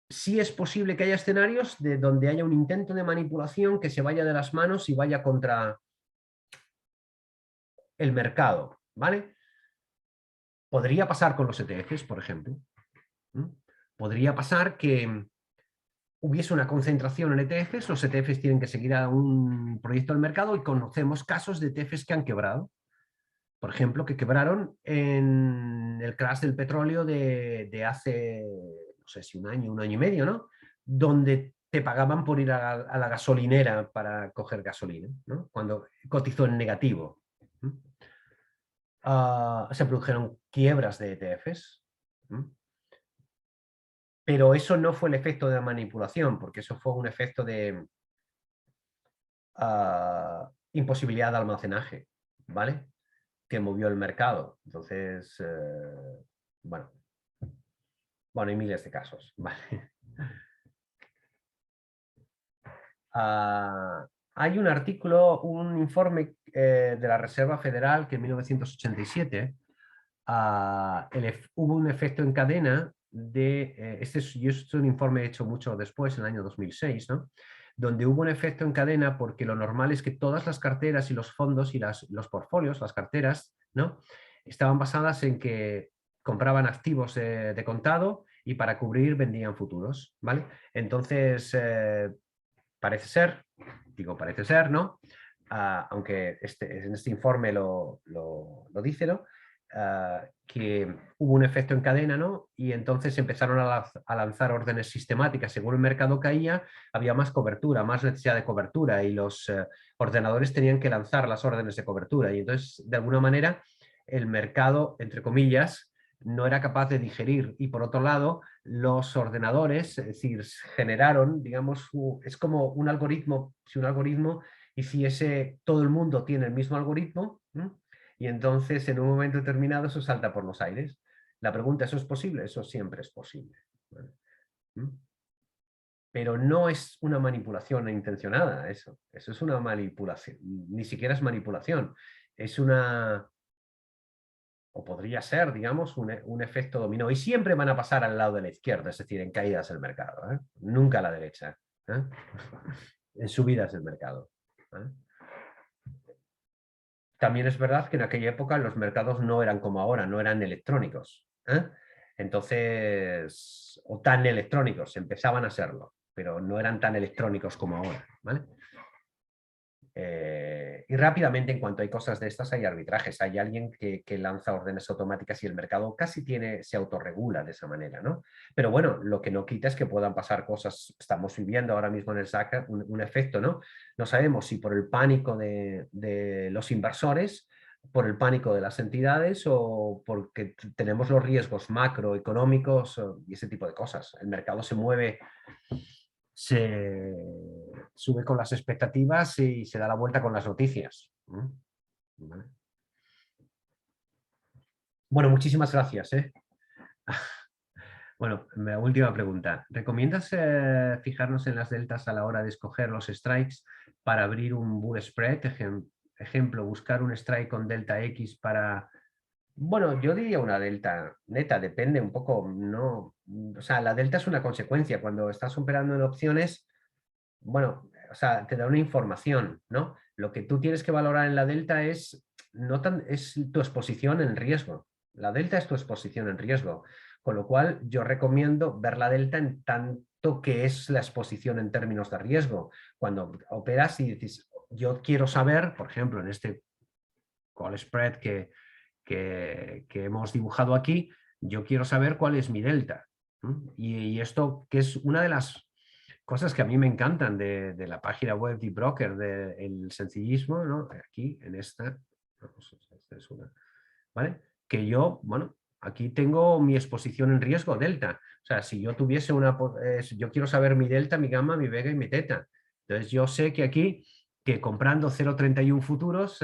Sí es posible que haya escenarios donde haya un intento de manipulación que se vaya de las manos y vaya contra el mercado, ¿vale? Podría pasar con los ETFs, por ejemplo. Podría pasar que hubiese una concentración en ETFs, los ETFs tienen que seguir a un proyecto del mercado y conocemos casos de ETFs que han quebrado. Por ejemplo, que quebraron en el crash del petróleo de hace, no sé si un año y medio, ¿no? Donde te pagaban por ir a la gasolinera para coger gasolina, ¿no? Cuando cotizó en negativo. Se produjeron quiebras de ETFs. Pero eso no fue el efecto de la manipulación, porque eso fue un efecto de imposibilidad de almacenaje, ¿vale? Que movió el mercado. Entonces, bueno, hay miles de casos, ¿vale? Hay un artículo, un informe de la Reserva Federal que en 1987 hubo un efecto en cadena este es un informe hecho mucho después, en el año 2006, ¿no? Donde hubo un efecto en cadena porque lo normal es que todas las carteras y los fondos y los portfolios, las carteras, ¿no? Estaban basadas en que compraban activos de contado y para cubrir vendían futuros, ¿vale? Entonces, parece ser, ¿no? Aunque en este informe lo dice, ¿no? Que hubo un efecto en cadena, ¿no? Y entonces empezaron a lanzar órdenes sistemáticas. Según el mercado caía, había más cobertura, más necesidad de cobertura, y los ordenadores tenían que lanzar las órdenes de cobertura. Y entonces, de alguna manera, el mercado, entre comillas, no era capaz de digerir. Y por otro lado, los ordenadores, es decir, generaron, digamos, es como un algoritmo, si un algoritmo hiciese, todo el mundo tiene el mismo algoritmo, y entonces en un momento determinado eso salta por los aires. La pregunta, ¿eso es posible? Eso siempre es posible, ¿vale? Pero no es una manipulación intencionada, eso es una manipulación, ni siquiera es manipulación, es una, o podría ser, digamos, un efecto dominó, y siempre van a pasar al lado de la izquierda, es decir, en caídas del mercado, ¿eh? Nunca a la derecha, ¿eh? En subidas del mercado, ¿eh? También es verdad que en aquella época los mercados no eran como ahora, no eran electrónicos, ¿eh? Entonces, o tan electrónicos, empezaban a serlo, pero no eran tan electrónicos como ahora, ¿vale? Y rápidamente, en cuanto hay cosas de estas, hay arbitrajes. Hay alguien que lanza órdenes automáticas y el mercado casi se autorregula de esa manera, ¿no? Pero bueno, lo que no quita es que puedan pasar cosas. Estamos viviendo ahora mismo en el SAC un efecto, ¿no? No sabemos si por el pánico de los inversores, por el pánico de las entidades o porque tenemos los riesgos macroeconómicos y ese tipo de cosas. El mercado se mueve, se sube con las expectativas y se da la vuelta con las noticias. ¿Vale? Bueno, muchísimas gracias. Bueno, última pregunta. ¿Recomiendas fijarnos en las deltas a la hora de escoger los strikes para abrir un bull spread? Ejemplo, buscar un strike con delta X para... Bueno, yo diría una delta neta, depende un poco, no... O sea, la delta es una consecuencia. Cuando estás operando en opciones, bueno, o sea, te da una información, ¿no? Lo que tú tienes que valorar en la delta es, es tu exposición en riesgo. La delta es tu exposición en riesgo, con lo cual yo recomiendo ver la delta en tanto que es la exposición en términos de riesgo. Cuando operas y dices, yo quiero saber, por ejemplo, en este call spread que hemos dibujado aquí, yo quiero saber cuál es mi delta. Y esto que es una de las cosas que a mí me encantan de la página web de Broker, del sencillismo, ¿no? Aquí, en esta, esta es una, ¿vale? Que yo, bueno, aquí tengo mi exposición en riesgo delta. O sea, si yo tuviese una, yo quiero saber mi delta, mi gamma, mi vega y mi teta. Entonces yo sé que aquí, que comprando 0,31 futuros,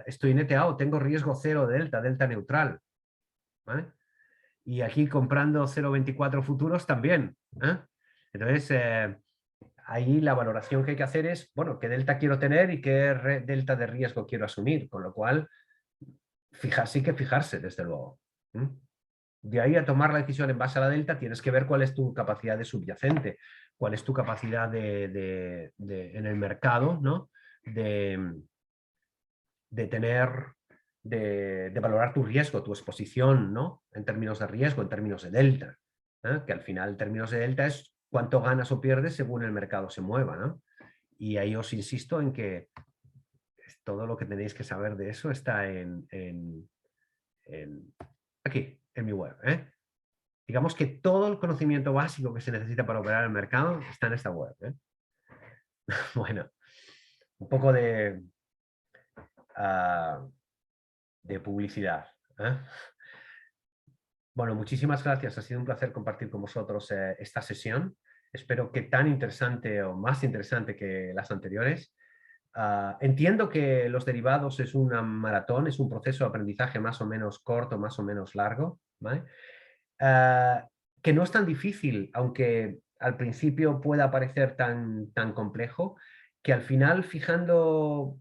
estoy neteado, tengo riesgo cero de delta, delta neutral, ¿vale? Y aquí comprando 0,24 futuros también, ¿eh? Entonces, ahí la valoración que hay que hacer es, bueno, qué delta quiero tener y qué delta de riesgo quiero asumir, con lo cual sí que fijarse, desde luego. De ahí a tomar la decisión en base a la delta, tienes que ver cuál es tu capacidad de subyacente, cuál es tu capacidad en el mercado, ¿no? De tener, de valorar tu riesgo, tu exposición, ¿no? En términos de riesgo, en términos de delta, ¿eh? Que al final, en términos de delta, es cuánto ganas o pierdes según el mercado se mueva, ¿no? Y ahí os insisto en que todo lo que tenéis que saber de eso está aquí, en mi web, ¿eh? Digamos que todo el conocimiento básico que se necesita para operar el mercado está en esta web, ¿eh? Bueno, un poco de publicidad, ¿eh? Bueno, muchísimas gracias. Ha sido un placer compartir con vosotros esta sesión. Espero que tan interesante o más interesante que las anteriores. Entiendo que los derivados es una maratón, es un proceso de aprendizaje más o menos corto, más o menos largo, ¿vale? Que no es tan difícil, aunque al principio pueda parecer tan complejo, que al final fijando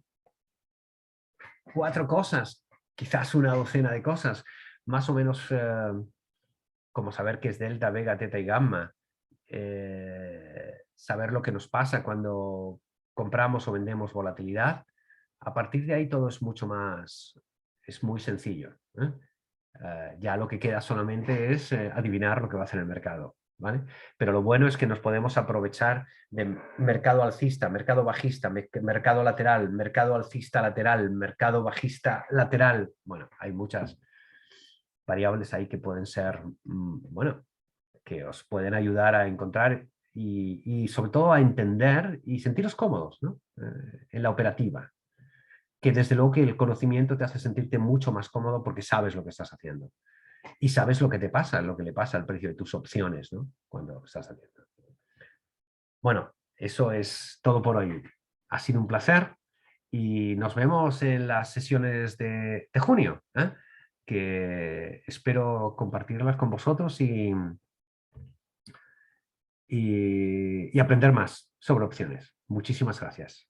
4 cosas, quizás una docena de cosas, más o menos como saber qué es delta, vega, teta y gamma, saber lo que nos pasa cuando compramos o vendemos volatilidad, a partir de ahí todo es mucho más, es muy sencillo, ¿eh? Ya lo que queda solamente es adivinar lo que va a hacer el mercado, ¿vale? Pero lo bueno es que nos podemos aprovechar de mercado alcista, mercado bajista, mercado lateral, mercado alcista lateral, mercado bajista lateral. Bueno, hay muchas variables ahí que pueden ser, bueno, que os pueden ayudar a encontrar y sobre todo a entender y sentiros cómodos, ¿no? En la operativa. Que desde luego que el conocimiento te hace sentirte mucho más cómodo porque sabes lo que estás haciendo. y sabes lo que te pasa, lo que le pasa al precio de tus opciones, ¿no? Cuando estás haciendo. Bueno, eso es todo por hoy. Ha sido un placer y nos vemos en las sesiones de junio, ¿eh? Que espero compartirlas con vosotros y aprender más sobre opciones. Muchísimas gracias.